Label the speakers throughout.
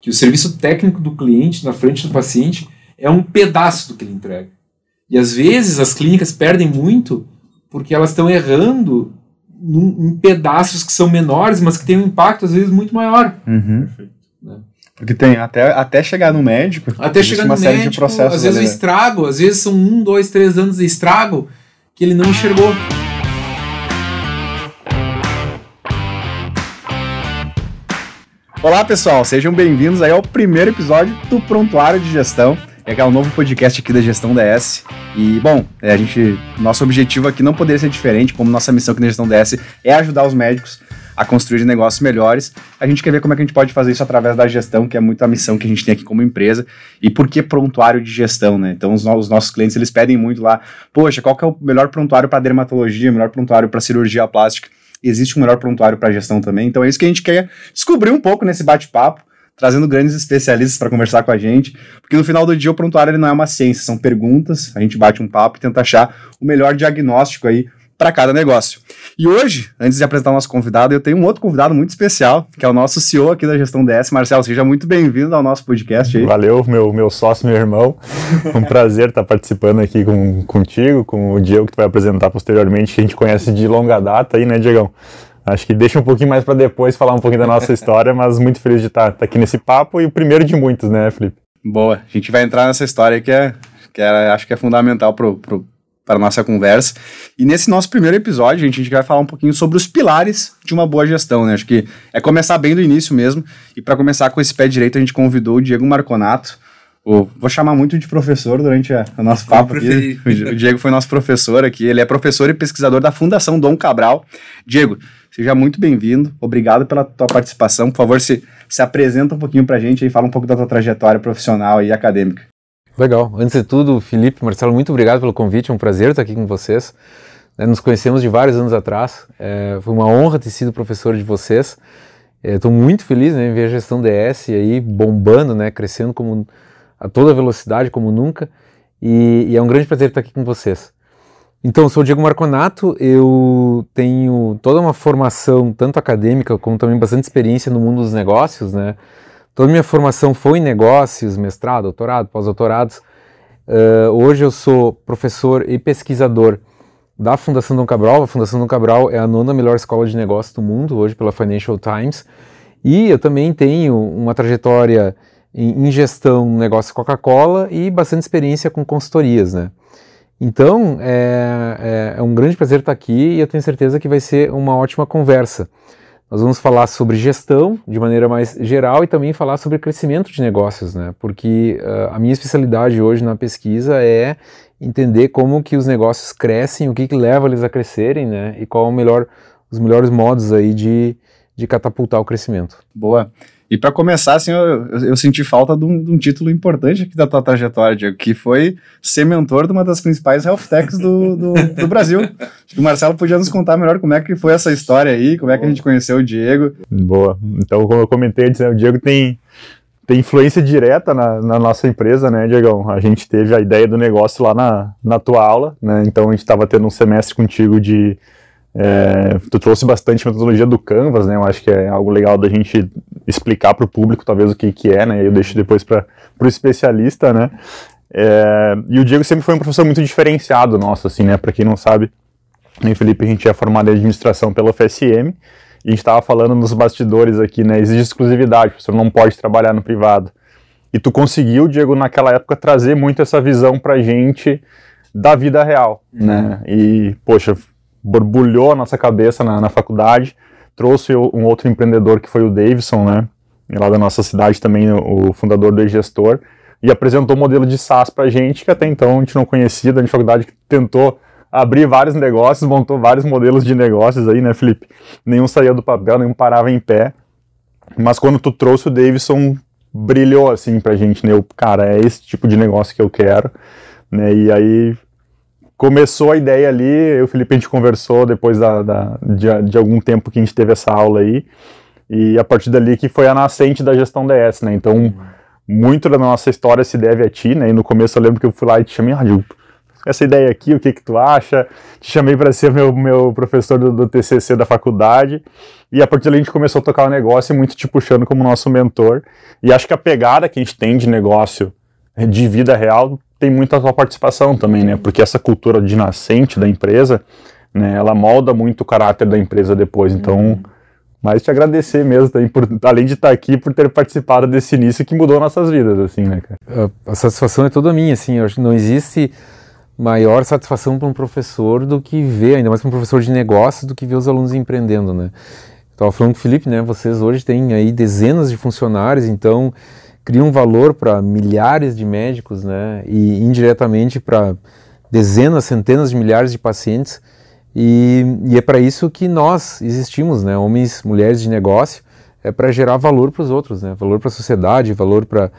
Speaker 1: que o serviço técnico do cliente na frente do paciente é um pedaço do que ele entrega. E às vezes as clínicas perdem muito porque elas estão errando em pedaços que são menores, mas que têm um impacto às vezes muito maior.
Speaker 2: Perfeito. Né? Porque tem até chegar no médico,
Speaker 1: até chegar no
Speaker 2: série
Speaker 1: médico,
Speaker 2: de processos,
Speaker 1: às vezes o estrago, às vezes são 1, 2, 3 anos de estrago que ele não enxergou.
Speaker 2: Olá pessoal, sejam bem-vindos aí ao primeiro episódio do Prontuário de Gestão, que é um novo podcast aqui da Gestão DS. E, bom, nosso objetivo aqui não poderia ser diferente, como nossa missão aqui na Gestão DS é ajudar os médicos a construir negócios melhores. A gente quer ver como é que a gente pode fazer isso através da gestão, que é muito a missão que a gente tem aqui como empresa. E por que prontuário de gestão, né? Então, os nossos clientes, eles pedem muito lá, poxa, qual que é o melhor prontuário para dermatologia, o melhor prontuário para cirurgia plástica? Existe um melhor prontuário para gestão também. Então, é isso que a gente quer descobrir um pouco nesse bate-papo, trazendo grandes especialistas para conversar com a gente, porque no final do dia o prontuário ele não é uma ciência, são perguntas, a gente bate um papo e tenta achar o melhor diagnóstico aí para cada negócio. E hoje, antes de apresentar o nosso convidado, eu tenho um outro convidado muito especial, que é o nosso CEO aqui da Gestão DS. Marcelo, seja muito bem-vindo ao nosso podcast aí.
Speaker 3: Valeu, meu sócio, meu irmão. Um prazer estar participando aqui contigo, com o Diego, que tu vai apresentar posteriormente, que a gente conhece de longa data aí, né, Diegão? Acho que deixa um pouinho mais para depois falar um pouquinho da nossa história, mas muito feliz de estar aqui nesse papo e o primeiro de muitos, né, Felipe?
Speaker 2: Boa, a gente vai entrar nessa história que acho que é fundamental para a nossa conversa. E nesse nosso primeiro episódio, a gente vai falar um pouquinho sobre os pilares de uma boa gestão, né? Acho que é começar bem do início mesmo. E para começar com esse pé direito, a gente convidou o Diego Marconato. Vou chamar muito de professor durante o nosso papo aqui. O Diego foi nosso professor aqui. Ele é professor e pesquisador da Fundação Dom Cabral. Diego, seja muito bem-vindo. Obrigado pela tua participação. Por favor, se apresenta um pouquinho para a gente e fala um pouco da tua trajetória profissional e acadêmica.
Speaker 4: Legal. Antes de tudo, Felipe, Marcelo, muito obrigado pelo convite. É um prazer estar aqui com vocês. Nos conhecemos de vários anos atrás. Foi uma honra ter sido professor de vocês. Estou muito feliz, né, em ver a Gestão DS aí bombando, né, crescendo a toda velocidade, como nunca. E é um grande prazer estar aqui com vocês. Então, eu sou o Diego Marconato. Eu tenho toda uma formação, tanto acadêmica, como também bastante experiência no mundo dos negócios, né? Toda a minha formação foi em negócios, mestrado, doutorado, pós-doutorados. Hoje eu sou professor e pesquisador da Fundação Dom Cabral. A Fundação Dom Cabral é a 9ª melhor escola de negócios do mundo, hoje pela Financial Times. E eu também tenho uma trajetória em gestão no negócio Coca-Cola e bastante experiência com consultorias, né? Então, é um grande prazer estar aqui e eu tenho certeza que vai ser uma ótima conversa. Nós vamos falar sobre gestão de maneira mais geral e também falar sobre crescimento de negócios, né? Porque a minha especialidade hoje na pesquisa é entender como que os negócios crescem, o que leva eles a crescerem, né? E qual os melhores modos aí de catapultar o crescimento.
Speaker 2: Boa. E para começar, assim, eu senti falta de um título importante aqui da tua trajetória, Diego, que foi ser mentor de uma das principais health techs do Brasil. Acho que o Marcelo podia nos contar melhor como é que foi essa história aí, como é que a gente conheceu o Diego.
Speaker 3: Boa. Então, como eu comentei, o Diego tem influência direta na nossa empresa, né, Diegão? A gente teve a ideia do negócio lá na tua aula, né? Então a gente estava tendo um semestre contigo tu trouxe bastante metodologia do Canvas, né? Eu acho que é algo legal da gente explicar para o público, talvez, o que é, né? Eu deixo depois para o especialista, né? E o Diego sempre foi um professor muito diferenciado nosso, assim, né? Para quem não sabe, eu e o Felipe, a gente é formado em administração pela UFSM, e a gente estava falando nos bastidores aqui, né? Exige exclusividade, o professor não pode trabalhar no privado. E tu conseguiu, Diego, naquela época, trazer muito essa visão pra gente da vida real, né? E, poxa, borbulhou a nossa cabeça na faculdade, trouxe um outro empreendedor que foi o Davidson, né, lá da nossa cidade também, o fundador do eGestor, e apresentou um modelo de SaaS pra gente, que até então a gente não conhecia, da faculdade que tentou abrir vários negócios, montou vários modelos de negócios aí, né, Felipe? Nenhum saía do papel, nenhum parava em pé, mas quando tu trouxe o Davidson, brilhou assim pra gente, né, cara, é esse tipo de negócio que eu quero, né, e aí começou a ideia ali, eu e o Felipe, a gente conversou depois de algum tempo que a gente teve essa aula aí, e a partir dali que foi a nascente da Gestão DS, né, então muito da nossa história se deve a ti, né, e no começo eu lembro que eu fui lá e te chamei, essa ideia aqui, o que tu acha? Te chamei para ser meu professor do TCC da faculdade, e a partir dali a gente começou a tocar o negócio, muito te puxando como nosso mentor, e acho que a pegada que a gente tem de negócio, de vida real, tem muito a tua participação também, né? Porque essa cultura de nascente da empresa, né, ela molda muito o caráter da empresa depois, então... Mas te agradecer mesmo, além de estar aqui, por ter participado desse início que mudou nossas vidas, assim, né, cara?
Speaker 4: A satisfação é toda minha, assim, eu acho que não existe maior satisfação para um professor do que ver, ainda mais para um professor de negócios, do que ver os alunos empreendendo, né? Estava falando com o Felipe, né, vocês hoje têm aí dezenas de funcionários, então criam valor para milhares de médicos, né, e indiretamente para dezenas, centenas de milhares de pacientes. E é para isso que nós existimos, né? Homens, mulheres de negócio, é para gerar valor para os outros, né? Valor para a sociedade, valor para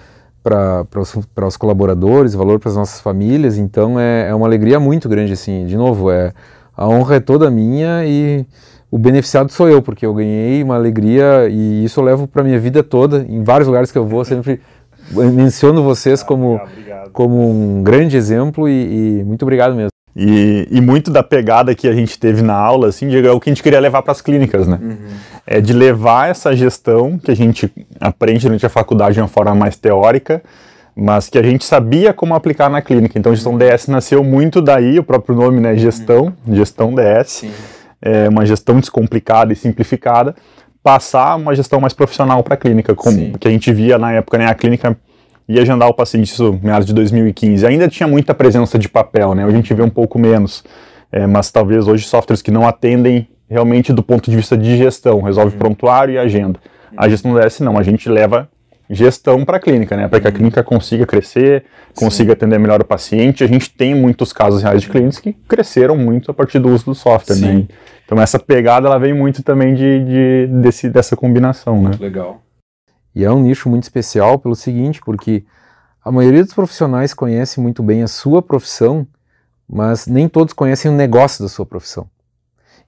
Speaker 4: os colaboradores, valor para as nossas famílias. Então é uma alegria muito grande, assim. De novo, a honra é toda minha e o beneficiado sou eu, porque eu ganhei uma alegria e isso eu levo para minha vida toda. Em vários lugares que eu vou, sempre menciono vocês como um grande exemplo e muito obrigado mesmo.
Speaker 3: E muito da pegada que a gente teve na aula, assim, Diego, é o que a gente queria levar para as clínicas, né? É de levar essa gestão que a gente aprende durante a faculdade de uma forma mais teórica, mas que a gente sabia como aplicar na clínica. Então, a gestão DS nasceu muito daí, o próprio nome, né? Gestão DS. Sim. É uma gestão descomplicada e simplificada, passar uma gestão mais profissional para a clínica, como que a gente via na época, né? A clínica ia agendar o paciente, isso meados de 2015, ainda tinha muita presença de papel, né? Hoje a gente vê um pouco menos, mas talvez hoje softwares que não atendem realmente do ponto de vista de gestão, resolve prontuário e agenda. A gestão da DS não, a gente leva gestão para a clínica, né? Para que a clínica consiga crescer, consiga atender melhor o paciente. A gente tem muitos casos reais de clientes que cresceram muito a partir do uso do software, né? Então essa pegada, ela vem muito também dessa combinação, né?
Speaker 1: Legal.
Speaker 4: E é um nicho muito especial pelo seguinte, porque a maioria dos profissionais conhece muito bem a sua profissão, mas nem todos conhecem o negócio da sua profissão.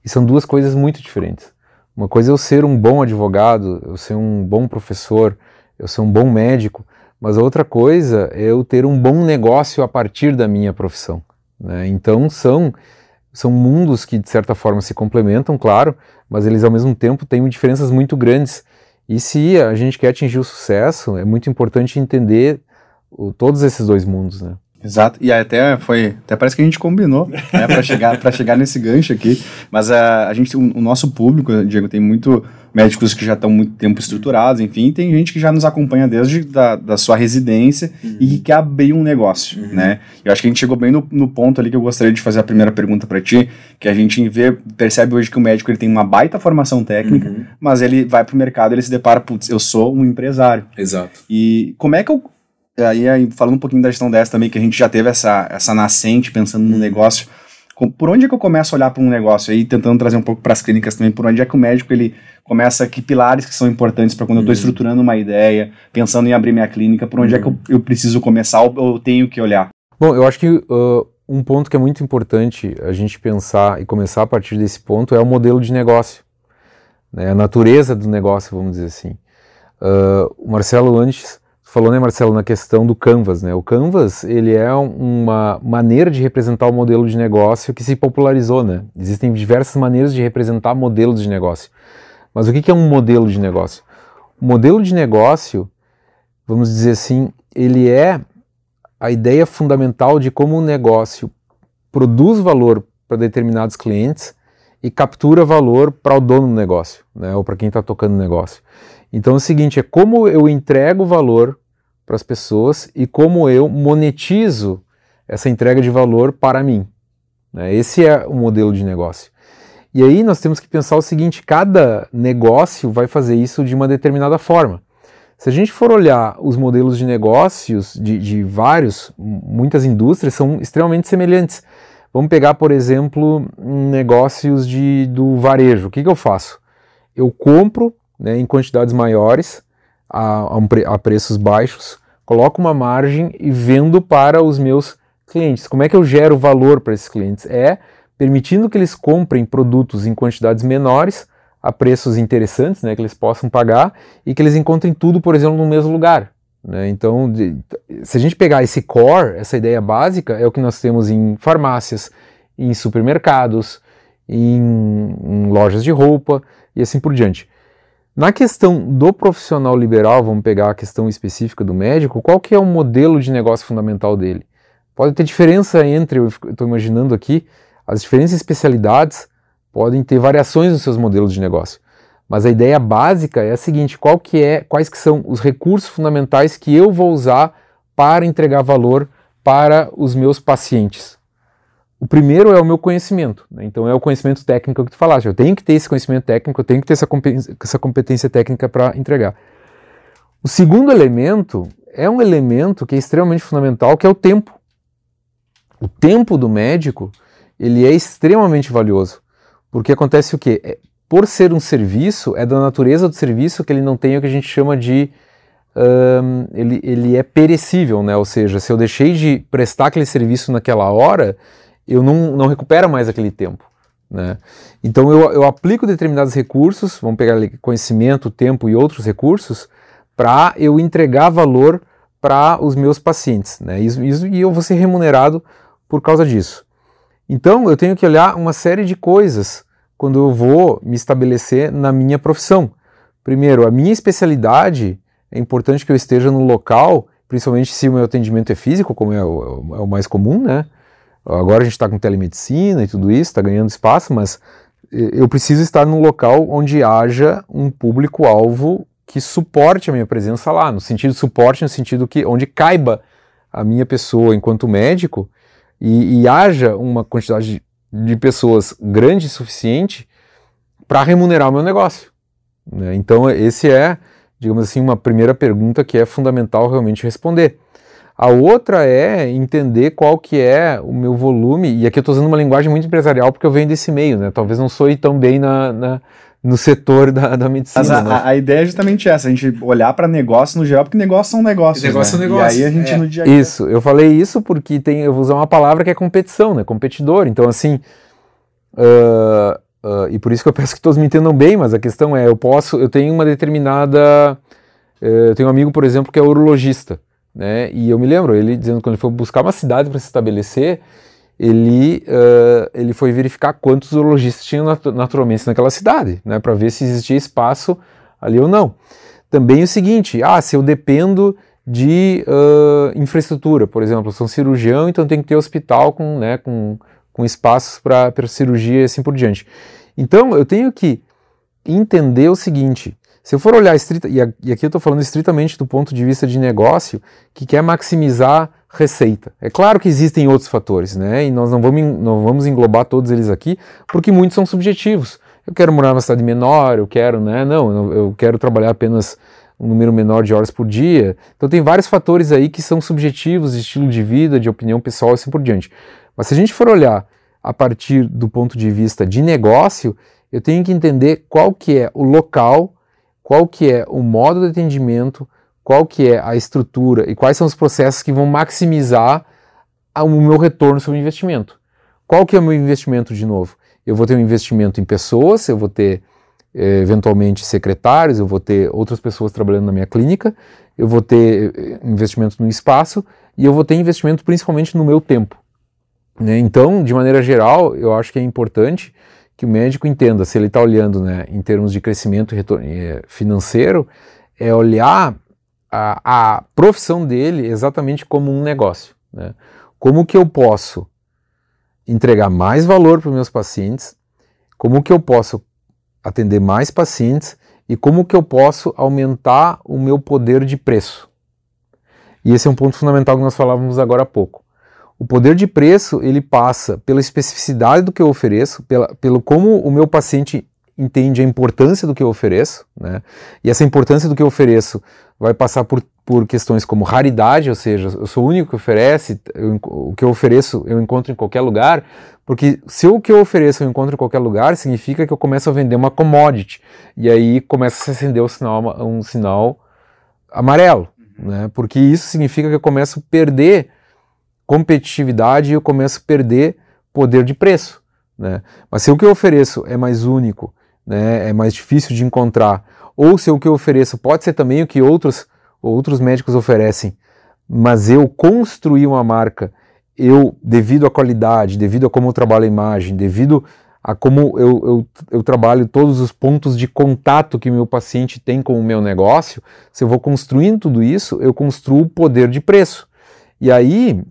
Speaker 4: E são duas coisas muito diferentes. Uma coisa é eu ser um bom advogado, eu ser um bom professor, eu ser um bom médico, mas a outra coisa é eu ter um bom negócio a partir da minha profissão, né? Então são mundos que de certa forma se complementam, claro, mas eles ao mesmo tempo têm diferenças muito grandes. E se a gente quer atingir o sucesso, é muito importante entender todos esses dois mundos, né?
Speaker 2: Exato, e até parece que a gente combinou, né, para chegar nesse gancho aqui, mas o nosso público, Diego, tem muito médicos que já estão muito tempo estruturados, enfim, tem gente que já nos acompanha desde da sua residência e que quer abrir um negócio, né? Eu acho que a gente chegou bem no ponto ali que eu gostaria de fazer a primeira pergunta para ti, que a gente percebe hoje que o médico ele tem uma baita formação técnica, mas ele vai pro mercado, ele se depara, putz, eu sou um empresário.
Speaker 1: Exato.
Speaker 2: E como é que eu... Aí, falando um pouquinho da gestão DS também, que a gente já teve essa nascente pensando no negócio, por onde é que eu começo a olhar para um negócio aí, tentando trazer um pouco para as clínicas também, por onde é que o médico ele começa, que pilares que são importantes para quando eu estou estruturando uma ideia, pensando em abrir minha clínica, por onde é que eu preciso começar ou eu tenho que olhar?
Speaker 4: Bom, eu acho que um ponto que é muito importante a gente pensar e começar a partir desse ponto é o modelo de negócio, né? A natureza do negócio, vamos dizer assim. O Marcelo antes falou, né, Marcelo, na questão do Canvas, né? O Canvas, ele é uma maneira de representar o modelo de negócio que se popularizou, né? Existem diversas maneiras de representar modelos de negócio. Mas o que é um modelo de negócio? O modelo de negócio, vamos dizer assim, ele é a ideia fundamental de como um negócio produz valor para determinados clientes e captura valor para o dono do negócio, né? Ou para quem está tocando o negócio. Então é o seguinte, é como eu entrego valor para as pessoas e como eu monetizo essa entrega de valor para mim, né? Esse é o modelo de negócio. E aí nós temos que pensar o seguinte, cada negócio vai fazer isso de uma determinada forma. Se a gente for olhar os modelos de negócios de muitas indústrias são extremamente semelhantes. Vamos pegar, por exemplo, negócios do varejo. O que eu faço? Eu compro, né, em quantidades maiores, a preços baixos, coloco uma margem e vendo para os meus clientes. Como é que eu gero valor para esses clientes? É permitindo que eles comprem produtos em quantidades menores, a preços interessantes, né, que eles possam pagar, e que eles encontrem tudo, por exemplo, no mesmo lugar. né? Então, se a gente pegar esse core, essa ideia básica, é o que nós temos em farmácias, em supermercados, em lojas de roupa e assim por diante. Na questão do profissional liberal, vamos pegar a questão específica do médico, qual que é o modelo de negócio fundamental dele? Pode ter diferença entre, eu estou imaginando aqui, as diferentes especialidades podem ter variações nos seus modelos de negócio. Mas a ideia básica é a seguinte: quais que são os recursos fundamentais que eu vou usar para entregar valor para os meus pacientes? O primeiro é o meu conhecimento, né? Então é o conhecimento técnico que tu falaste. Eu tenho que ter esse conhecimento técnico, eu tenho que ter essa competência técnica para entregar. O segundo elemento é um elemento que é extremamente fundamental, que é o tempo. O tempo do médico, ele é extremamente valioso, porque acontece o quê? Por ser um serviço, é da natureza do serviço que ele não tem o que a gente chama de... ele é perecível, né? Ou seja, se eu deixei de prestar aquele serviço naquela hora, eu não recupero mais aquele tempo, né? Então eu aplico determinados recursos, vamos pegar ali conhecimento, tempo e outros recursos, para eu entregar valor para os meus pacientes, né? E eu vou ser remunerado por causa disso. Então eu tenho que olhar uma série de coisas quando eu vou me estabelecer na minha profissão. Primeiro, a minha especialidade, é importante que eu esteja no local, principalmente se o meu atendimento é físico, como é o mais comum, né? Agora a gente está com telemedicina e tudo isso, está ganhando espaço, mas eu preciso estar num local onde haja um público-alvo que suporte a minha presença lá, no sentido de suporte, no sentido que onde caiba a minha pessoa enquanto médico e haja uma quantidade de pessoas grande o suficiente para remunerar o meu negócio, né? Então esse é, digamos assim, uma primeira pergunta que é fundamental realmente responder. A outra é entender qual que é o meu volume, e aqui eu estou usando uma linguagem muito empresarial porque eu venho desse meio, né? Talvez não sou tão bem no setor da medicina.
Speaker 2: Mas a ideia é justamente essa, a gente olhar para negócio no geral, porque negócios são negócios,
Speaker 1: negócio
Speaker 2: né?
Speaker 1: é negócio.
Speaker 2: E aí a gente no dia a dia...
Speaker 4: Isso, eu falei isso porque eu vou usar uma palavra que é competição, né? Competidor. Então assim, e por isso que eu peço que todos me entendam bem, mas a questão é, eu tenho uma determinada... eu tenho um amigo, por exemplo, que é urologista, né? E eu me lembro, ele dizendo que quando ele foi buscar uma cidade para se estabelecer, ele foi verificar quantos urologistas tinham naturalmente naquela cidade, né? Para ver se existia espaço ali ou não. Também o seguinte, se eu dependo de infraestrutura, por exemplo, eu sou um cirurgião, então tem que ter hospital com espaços para cirurgia e assim por diante. Então eu tenho que entender o seguinte: se eu for olhar e aqui eu estou falando estritamente do ponto de vista de negócio, que quer maximizar receita. É claro que existem outros fatores, né? E nós não vamos englobar todos eles aqui, porque muitos são subjetivos. Eu quero morar numa cidade menor, eu quero, né? Não, eu quero trabalhar apenas um número menor de horas por dia. Então tem vários fatores aí que são subjetivos, de estilo de vida, de opinião pessoal e assim por diante. Mas se a gente for olhar a partir do ponto de vista de negócio, eu tenho que entender qual que é o local, qual que é o modo de atendimento, qual que é a estrutura e quais são os processos que vão maximizar o meu retorno sobre o investimento. Qual que é o meu investimento de novo? Eu vou ter um investimento em pessoas, eu vou ter eventualmente secretários, eu vou ter outras pessoas trabalhando na minha clínica, eu vou ter investimento no espaço e eu vou ter investimento principalmente no meu tempo, né? Então, de maneira geral, eu acho que é importante que o médico entenda, se ele está olhando, né, em termos de crescimento financeiro, é olhar a profissão dele exatamente como um negócio, né? Como que eu posso entregar mais valor para os meus pacientes, como que eu posso atender mais pacientes e como que eu posso aumentar o meu poder de preço. E esse é um ponto fundamental que nós falávamos agora há pouco. O poder de preço, ele passa pela especificidade do que eu ofereço, pelo como o meu paciente entende a importância do que eu ofereço, né? E essa importância do que eu ofereço vai passar por questões como raridade, ou seja, eu sou o único que oferece, o que eu ofereço eu encontro em qualquer lugar, porque se o que eu ofereço eu encontro em qualquer lugar, significa que eu começo a vender uma commodity, e aí começa a se acender um sinal amarelo, né? Porque isso significa que eu começo a perder competitividade e eu começo a perder poder de preço, né? Mas se o que eu ofereço é mais único, né, é mais difícil de encontrar, ou se o que eu ofereço pode ser também o que outros outros médicos oferecem, mas eu construí uma marca, devido à qualidade, devido a como eu trabalho a imagem, devido a como eu trabalho todos os pontos de contato que o meu paciente tem com o meu negócio, se eu vou construindo tudo isso, eu construo poder de preço. E aí,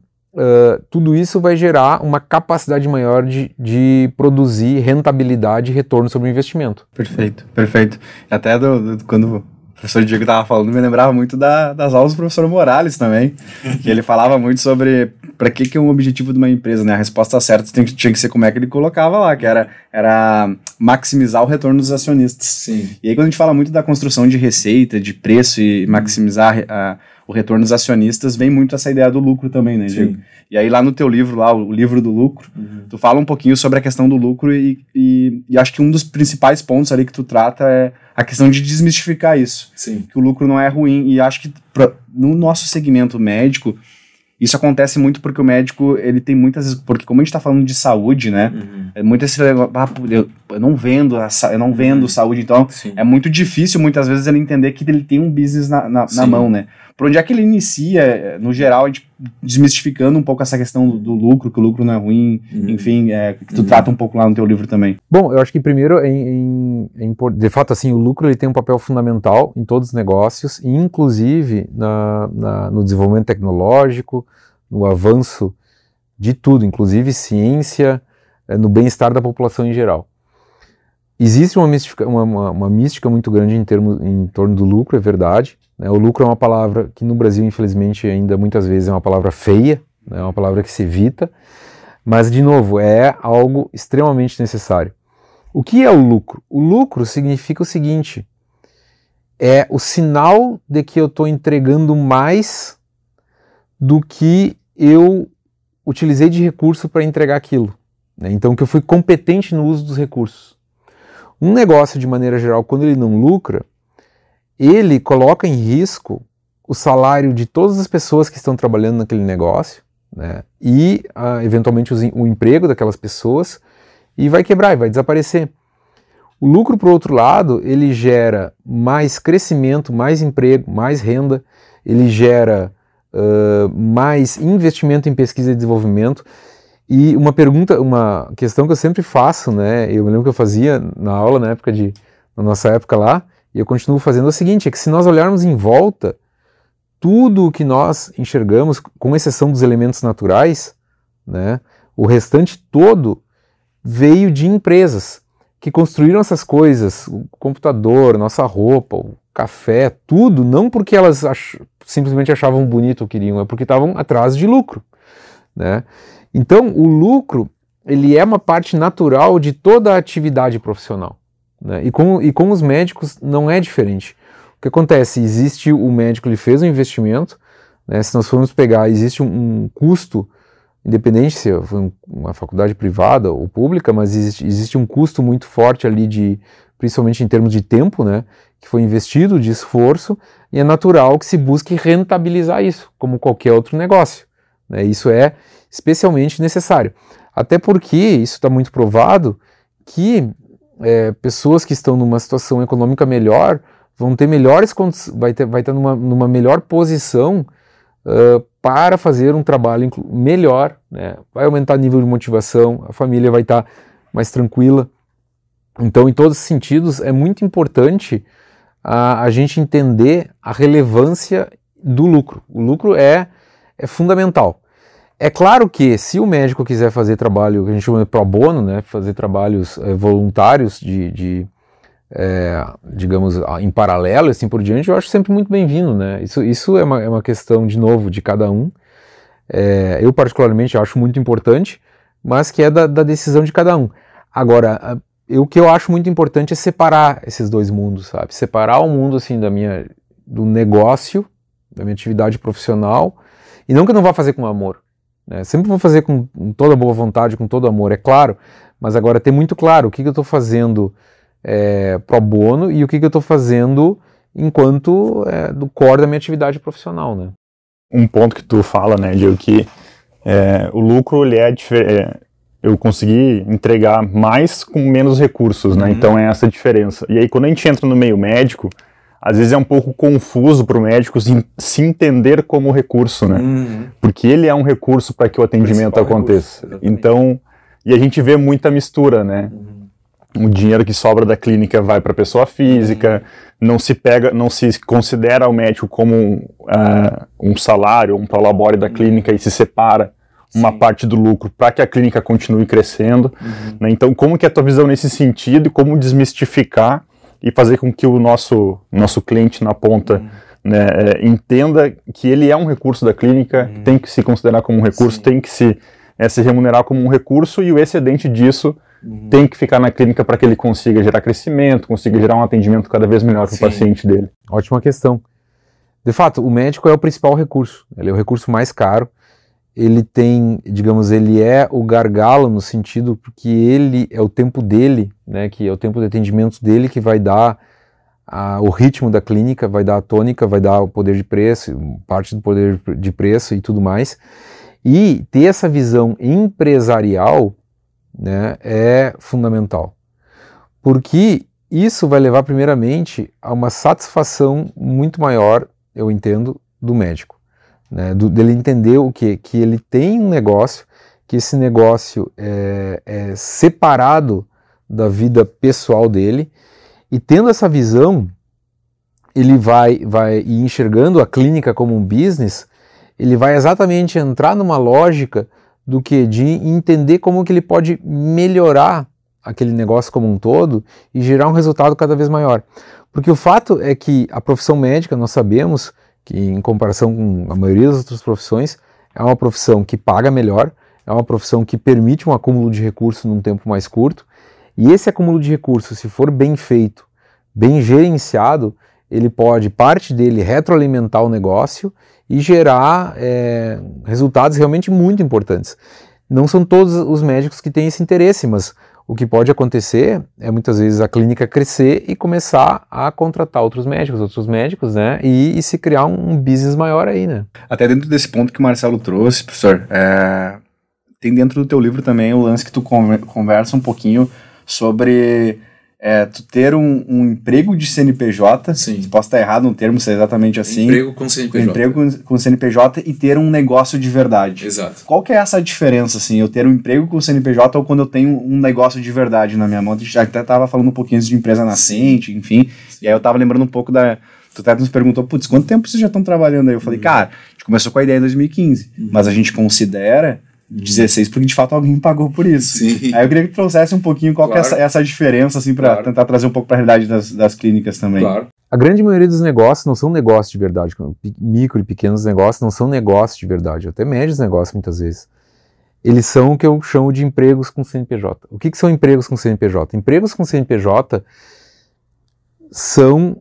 Speaker 4: tudo isso vai gerar uma capacidade maior de produzir rentabilidade e retorno sobre o investimento.
Speaker 2: Perfeito, perfeito. Até quando o professor Diego estava falando, me lembrava muito das aulas do professor Morales também, que ele falava muito sobre para que é um objetivo de uma empresa, né? A resposta certa tinha que ser como é que ele colocava lá, que era maximizar o retorno dos acionistas.
Speaker 1: Sim.
Speaker 2: E aí quando a gente fala muito da construção de receita, de preço e maximizar o retorno dos acionistas, vem muito essa ideia do lucro também, né, Diego?
Speaker 1: Sim.
Speaker 2: E aí lá no teu livro, lá, o livro do lucro, tu fala um pouquinho sobre a questão do lucro e acho que um dos principais pontos ali que tu trata é a questão de desmistificar isso.
Speaker 1: Sim.
Speaker 2: Que o lucro não é ruim. E acho que no nosso segmento médico, isso acontece muito porque o médico, ele tem muitas... Porque como a gente tá falando de saúde, né? É muito esse... eu não vendo saúde, então
Speaker 1: Sim.
Speaker 2: é muito difícil muitas vezes ele entender que ele tem um business na mão, né? Por onde é que ele inicia, no geral, a gente desmistificando um pouco essa questão do lucro, que o lucro não é ruim, enfim, que tu trata um pouco lá no teu livro também.
Speaker 4: Bom, eu acho que primeiro, de fato, assim, o lucro ele tem um papel fundamental em todos os negócios, inclusive no desenvolvimento tecnológico, no avanço de tudo, inclusive ciência, no bem-estar da população em geral. Existe uma mística muito grande em torno do lucro, é verdade. O lucro é uma palavra que no Brasil, infelizmente, ainda muitas vezes é uma palavra feia, é uma palavra que se evita, mas, de novo, é algo extremamente necessário. O que é o lucro? O lucro significa o seguinte, é o sinal de que eu estou entregando mais do que eu utilizei de recurso para entregar aquilo. Então, que eu fui competente no uso dos recursos. Um negócio, de maneira geral, quando ele não lucra, ele coloca em risco o salário de todas as pessoas que estão trabalhando naquele negócio, né, e eventualmente o emprego daquelas pessoas, e vai quebrar, e vai desaparecer. O lucro, por outro lado, ele gera mais crescimento, mais emprego, mais renda, ele gera mais investimento em pesquisa e desenvolvimento. E uma questão que eu sempre faço, né, eu me lembro que eu fazia na aula na nossa época lá, e eu continuo fazendo o seguinte, é que se nós olharmos em volta, tudo o que nós enxergamos, com exceção dos elementos naturais, né, o restante todo veio de empresas que construíram essas coisas, o computador, nossa roupa, o café, tudo, não porque elas simplesmente achavam bonito ou queriam, é porque estavam atrás de lucro, né? Então, o lucro, ele é uma parte natural de toda a atividade profissional. Né? E com os médicos não é diferente. O que acontece? Existe o médico, ele fez um investimento, né? Se nós formos pegar, existe um custo, independente se foi uma faculdade privada ou pública, mas existe um custo muito forte ali, principalmente em termos de tempo, né? Que foi investido, de esforço, e é natural que se busque rentabilizar isso, como qualquer outro negócio. Né? Isso é especialmente necessário. Até porque isso está muito provado que pessoas que estão numa situação econômica melhor vão ter melhores condições, vai estar numa melhor posição para fazer um trabalho melhor, né? Vai aumentar o nível de motivação, a família vai estar mais tranquila. Então, em todos os sentidos, é muito importante a gente entender a relevância do lucro. O lucro é fundamental. É claro que se o médico quiser fazer trabalho que a gente chama de pro bono, né, fazer trabalhos voluntários digamos, em paralelo e assim por diante, eu acho sempre muito bem-vindo, né? Isso é uma questão, de novo, de cada um. Eu particularmente acho muito importante, mas que é da decisão de cada um. Agora, o que eu acho muito importante é separar esses dois mundos, sabe? Separar o mundo assim do negócio, da minha atividade profissional, e não que eu não vá fazer com amor. Sempre vou fazer com toda boa vontade, com todo amor, é claro, mas agora ter muito claro o que eu estou fazendo pro bono e o que eu estou fazendo enquanto do core da minha atividade profissional, né?
Speaker 3: Um ponto que tu fala, né, Diego, que o lucro, ele eu consegui entregar mais com menos recursos, né, então é essa a diferença. E aí quando a gente entra no meio médico, às vezes é um pouco confuso para o médico se entender como recurso, né? Porque ele é um recurso para que o atendimento aconteça. Então, e a gente vê muita mistura, né? O dinheiro que sobra da clínica vai para a pessoa física, não se considera o médico como um salário, um prolabore da clínica e se separa uma parte do lucro para que a clínica continue crescendo. Né? Então, como que é a tua visão nesse sentido e como desmistificar e fazer com que o nosso cliente na ponta né, entenda que ele é um recurso da clínica, tem que se considerar como um recurso, tem que se remunerar como um recurso e o excedente disso tem que ficar na clínica para que ele consiga gerar crescimento, consiga gerar um atendimento cada vez melhor para o paciente dele.
Speaker 4: Ótima questão. De fato, o médico é o principal recurso, ele é o recurso mais caro, ele tem, digamos, ele é o gargalo no sentido porque ele é o tempo dele, né, que é o tempo de atendimento dele que vai dar o ritmo da clínica, vai dar a tônica, vai dar o poder de preço, parte do poder de preço e tudo mais. E ter essa visão empresarial, né, é fundamental, porque isso vai levar primeiramente a uma satisfação muito maior, eu entendo, do médico, né, dele entender o quê? Que ele tem um negócio, que esse negócio é separado da vida pessoal dele, e tendo essa visão, ele vai ir enxergando a clínica como um business, ele vai exatamente entrar numa lógica do que de entender como que ele pode melhorar aquele negócio como um todo e gerar um resultado cada vez maior. Porque o fato é que a profissão médica, nós sabemos que em comparação com a maioria das outras profissões, é uma profissão que paga melhor, é uma profissão que permite um acúmulo de recursos num tempo mais curto, e esse acúmulo de recursos, se for bem feito, bem gerenciado, ele pode, parte dele, retroalimentar o negócio e gerar resultados realmente muito importantes. Não são todos os médicos que têm esse interesse, mas o que pode acontecer é muitas vezes a clínica crescer e começar a contratar outros médicos, né, e se criar um business maior aí, né.
Speaker 2: Até dentro desse ponto que o Marcelo trouxe, professor, tem dentro do teu livro também o lance que tu conversa um pouquinho sobre tu ter um emprego de CNPJ, posso estar errado no termo, se é exatamente assim.
Speaker 1: Emprego com CNPJ.
Speaker 2: Emprego com CNPJ e ter um negócio de verdade.
Speaker 1: Exato.
Speaker 2: Qual que é essa diferença, assim, eu ter um emprego com CNPJ ou quando eu tenho um negócio de verdade na minha mão? A gente até estava falando um pouquinho de empresa nascente, enfim, e aí eu estava lembrando um pouco tu até nos perguntou, putz, quanto tempo vocês já estão trabalhando aí? Eu falei, cara, a gente começou com a ideia em 2015, mas a gente considera 16 porque de fato alguém pagou por isso.
Speaker 1: Sim.
Speaker 2: Aí eu queria que trouxesse um pouquinho qual que é essa diferença, assim, para tentar trazer um pouco para a realidade das clínicas também.
Speaker 1: Claro.
Speaker 4: A grande maioria dos negócios não são negócios de verdade, micro e pequenos negócios não são negócios de verdade, até médios negócios muitas vezes. Eles são o que eu chamo de empregos com CNPJ. O que são empregos com CNPJ? Empregos com CNPJ são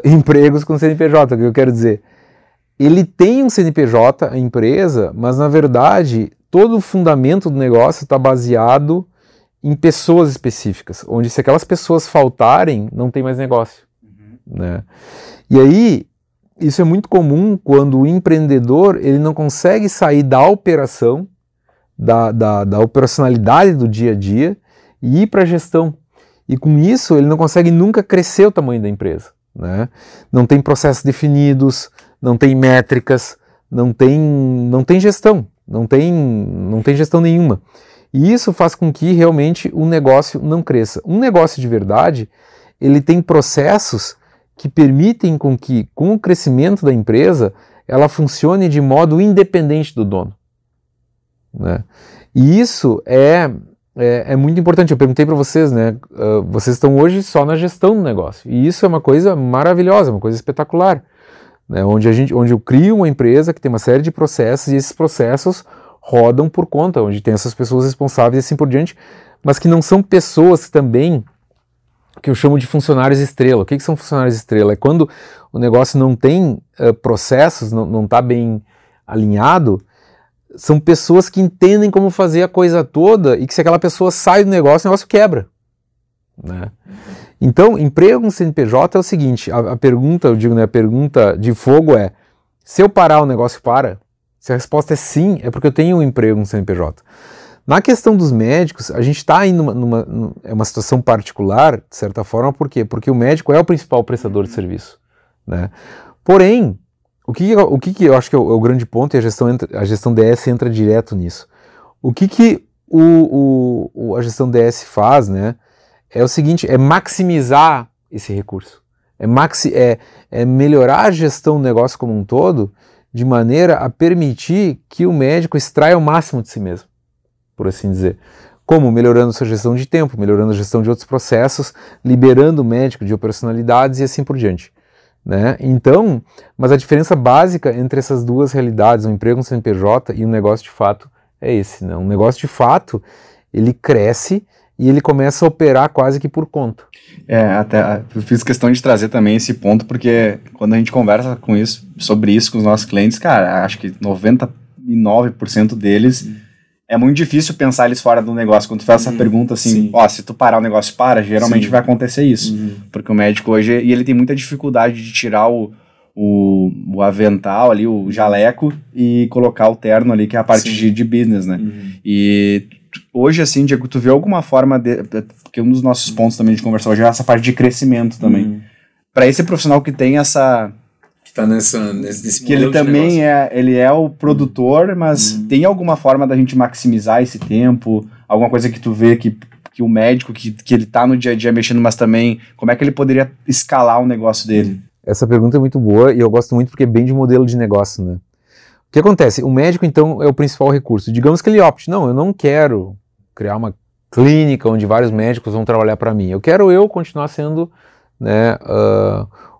Speaker 4: empregos com CNPJ, o que eu quero dizer? Ele tem um CNPJ, a empresa, mas na verdade todo o fundamento do negócio está baseado em pessoas específicas, onde se aquelas pessoas faltarem, não tem mais negócio. Né? E aí, isso é muito comum quando o empreendedor ele não consegue sair da operação, da operacionalidade do dia a dia e ir para a gestão. E com isso ele não consegue nunca crescer o tamanho da empresa. Né? Não tem processos definidos, não tem métricas, não tem gestão, não tem gestão nenhuma. E isso faz com que realmente o negócio não cresça. Um negócio de verdade, ele tem processos que permitem com que, com o crescimento da empresa, ela funcione de modo independente do dono. Né? E isso é muito importante. Eu perguntei para vocês, né? Vocês estão hoje só na gestão do negócio. E isso é uma coisa maravilhosa, uma coisa espetacular. Né, onde eu crio uma empresa que tem uma série de processos e esses processos rodam por conta, onde tem essas pessoas responsáveis e assim por diante, mas que não são pessoas também que eu chamo de funcionários estrela. O que são funcionários estrela? É quando o negócio não tem processos, não está bem alinhado, são pessoas que entendem como fazer a coisa toda e que se aquela pessoa sai do negócio, o negócio quebra. Né? Então, emprego com CNPJ é o seguinte, a pergunta, eu digo, né, a pergunta de fogo é, se eu parar o negócio para? Se a resposta é sim, é porque eu tenho um emprego com CNPJ. Na questão dos médicos, a gente está aí é uma situação particular, de certa forma, por quê? Porque o médico é o principal prestador de serviço, né? Porém, o que eu acho que é o grande ponto, e a gestão DS entra direto nisso. O que a gestão DS faz, né, é o seguinte, é maximizar esse recurso. É melhorar a gestão do negócio como um todo, de maneira a permitir que o médico extraia o máximo de si mesmo, por assim dizer. Como? Melhorando sua gestão de tempo, melhorando a gestão de outros processos, liberando o médico de operacionalidades e assim por diante, né? Então, mas a diferença básica entre essas duas realidades, um emprego no CNPJ e um negócio de fato, é esse, né? Um negócio de fato, ele cresce e ele começa a operar quase que por conta.
Speaker 2: Até eu fiz questão de trazer também esse ponto, porque quando a gente conversa sobre isso com os nossos clientes, cara, acho que 99% deles é muito difícil pensar eles fora do negócio. Quando tu faz essa pergunta assim, se tu parar o negócio geralmente vai acontecer isso. Porque o médico hoje, e ele tem muita dificuldade de tirar o avental ali, o jaleco, e colocar o terno ali, que é a parte de business, né? E hoje, assim, Diego, tu vê alguma forma porque um dos nossos pontos também de conversa hoje é essa parte de crescimento também. Para esse profissional que tem essa...
Speaker 1: Que tá nesse
Speaker 2: que ele também ele é o produtor, mas tem alguma forma da gente maximizar esse tempo? Alguma coisa que tu vê que o médico, que ele tá no dia a dia mexendo, mas também, como é que ele poderia escalar o negócio dele?
Speaker 4: Essa pergunta é muito boa e eu gosto muito porque é bem de modelo de negócio, né? O que acontece? O médico, então, é o principal recurso. Digamos que ele opte, não, eu não quero criar uma clínica onde vários médicos vão trabalhar para mim. Eu quero continuar sendo, né,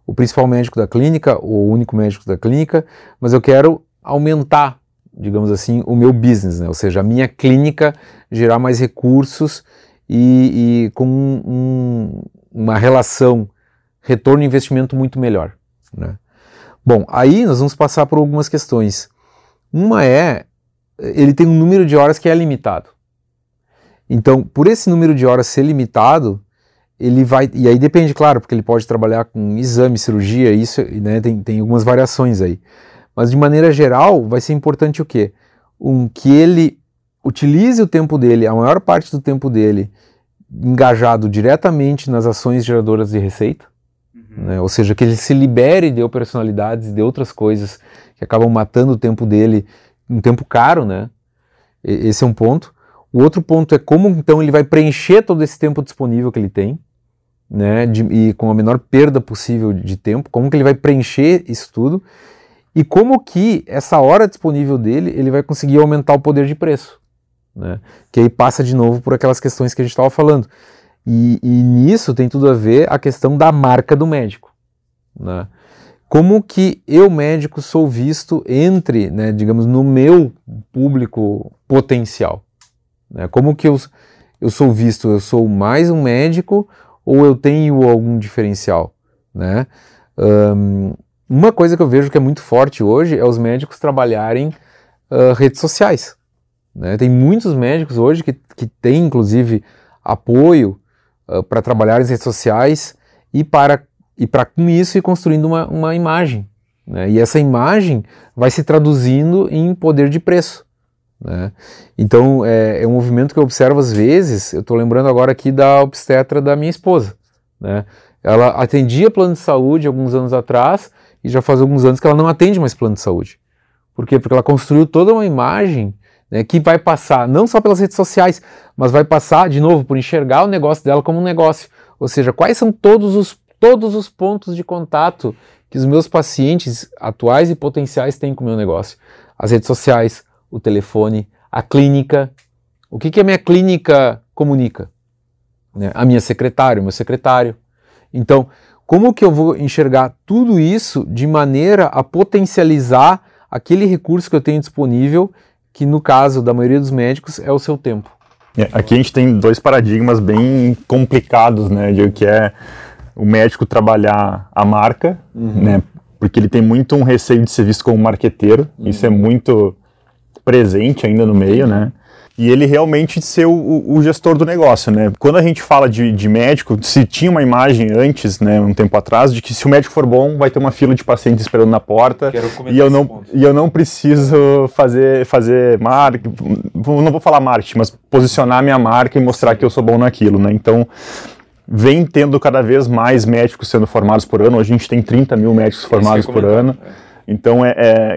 Speaker 4: o principal médico da clínica, o único médico da clínica, mas eu quero aumentar, digamos assim, o meu business, né? Ou seja, a minha clínica gerar mais recursos e com uma relação retorno e investimento muito melhor, né? Bom, aí nós vamos passar por algumas questões. Uma ele tem um número de horas que é limitado. Então, por esse número de horas ser limitado, ele vai, e aí depende, claro, porque ele pode trabalhar com exame, cirurgia, isso, né, tem algumas variações aí. Mas de maneira geral, vai ser importante o quê? Que ele utilize o tempo dele, a maior parte do tempo dele, engajado diretamente nas ações geradoras de receita, né? Ou seja, que ele se libere de operacionalidades e de outras coisas que acabam matando o tempo dele, um tempo caro, né? Esse é um ponto. O outro ponto é como então ele vai preencher todo esse tempo disponível que ele tem, né? E com a menor perda possível de tempo, como que ele vai preencher isso tudo e como que essa hora disponível dele ele vai conseguir aumentar o poder de preço, né? Que aí passa de novo por aquelas questões que a gente estava falando. E nisso tem tudo a ver a questão da marca do médico, né? Como que eu, médico, sou visto entre, né, digamos, no meu público potencial, né? Como que eu sou visto? Eu sou mais um médico ou eu tenho algum diferencial, né? Uma coisa que eu vejo que é muito forte hoje é os médicos trabalharem redes sociais, né? Tem muitos médicos hoje que têm, inclusive, apoio para trabalhar em redes sociais e para com isso ir construindo uma imagem, né? E essa imagem vai se traduzindo em poder de preço, né? Então é um movimento que eu observo às vezes. Eu estou lembrando agora aqui da obstetra da minha esposa, né? Ela atendia plano de saúde alguns anos atrás e já faz alguns anos que ela não atende mais plano de saúde. Por quê? Porque ela construiu toda uma imagem, né, que vai passar não só pelas redes sociais, mas vai passar, de novo, por enxergar o negócio dela como um negócio. Ou seja, quais são todos os pontos de contato que os meus pacientes atuais e potenciais têm com o meu negócio? As redes sociais, o telefone, a clínica. O que a minha clínica comunica? Né? A minha secretária, o meu secretário. Então, como que eu vou enxergar tudo isso de maneira a potencializar aquele recurso que eu tenho disponível, que no caso da maioria dos médicos é o seu tempo?
Speaker 3: Aqui a gente tem dois paradigmas bem complicados, né, de que é o médico trabalhar a marca, né, porque ele tem muito um receio de ser visto como marqueteiro, isso é muito presente ainda no meio, né, e ele realmente ser o gestor do negócio, né? Quando a gente fala de médico, se tinha uma imagem antes, né, um tempo atrás, de que se o médico for bom, vai ter uma fila de pacientes esperando na porta, e eu não preciso fazer marketing, não vou falar marketing, mas posicionar minha marca e mostrar que eu sou bom naquilo, né? Então, vem tendo cada vez mais médicos sendo formados por ano. Hoje a gente tem 30 mil médicos formados por ano. Então,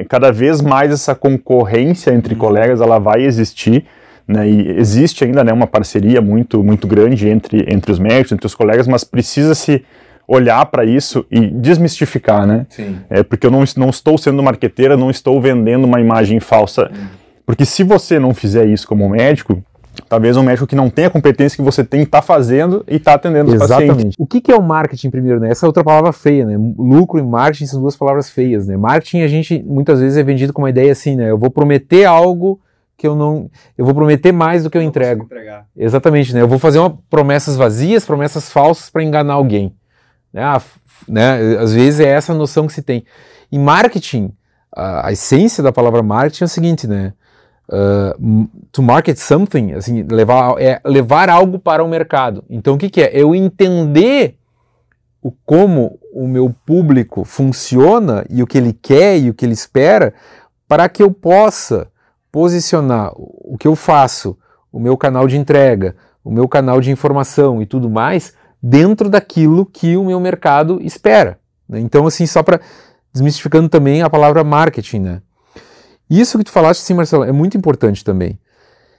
Speaker 3: cada vez mais essa concorrência entre colegas, ela vai existir, né? E existe ainda, né, uma parceria muito, muito grande entre os médicos, entre os colegas, mas precisa-se olhar para isso e desmistificar, né?
Speaker 1: Sim.
Speaker 3: Porque eu não estou sendo marqueteira, não estou vendendo uma imagem falsa. Porque se você não fizer isso como médico, talvez um médico que não tenha a competência que você tem está fazendo e está atendendo os pacientes.
Speaker 4: Exatamente. O que é o marketing primeiro, né? Essa é outra palavra feia, né? Lucro e marketing são duas palavras feias, né? Marketing a gente muitas vezes é vendido com uma ideia assim, né? Eu vou prometer algo que eu vou prometer mais do que eu entrego. Exatamente, né? Eu vou fazer promessas vazias, promessas falsas para enganar alguém. Né? Às vezes é essa a noção que se tem. Em marketing, a essência da palavra marketing é o seguinte, né? To market something, assim, levar algo para o mercado. Então o que é? Eu entender como o meu público funciona e o que ele quer e o que ele espera, para que eu possa posicionar o que eu faço, o meu canal de entrega, o meu canal de informação e tudo mais, dentro daquilo que o meu mercado espera, né? Então, assim, só para desmistificando também a palavra marketing, né? Isso que tu falaste, sim, Marcelo, é muito importante também.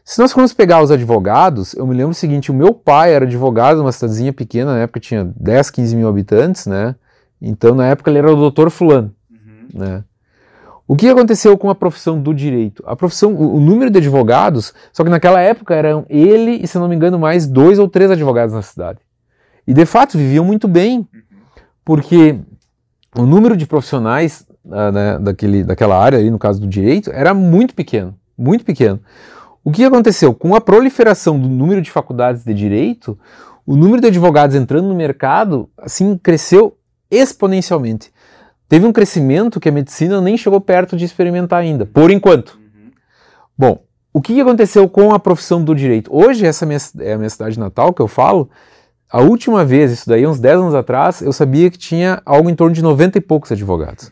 Speaker 4: Se nós formos pegar os advogados, eu me lembro o seguinte, o meu pai era advogado numa cidadezinha pequena, na época tinha 10, 15 mil habitantes, né? Então, na época, ele era o doutor fulano, né? O que aconteceu com a profissão do direito? A profissão, o número de advogados, só que naquela época eram ele e, se não me engano, mais 2 ou 3 advogados na cidade. E, de fato, viviam muito bem, porque o número de profissionais né, daquela área, ali, no caso do direito, era muito pequeno, muito pequeno. O que aconteceu? Com a proliferação do número de faculdades de direito, o número de advogados entrando no mercado, assim, cresceu exponencialmente. Teve um crescimento que a medicina nem chegou perto de experimentar ainda, por enquanto. Bom, o que aconteceu com a profissão do direito? Hoje, essa é a minha cidade natal que eu falo, a última vez, isso daí uns 10 anos atrás, eu sabia que tinha algo em torno de 90 e poucos advogados.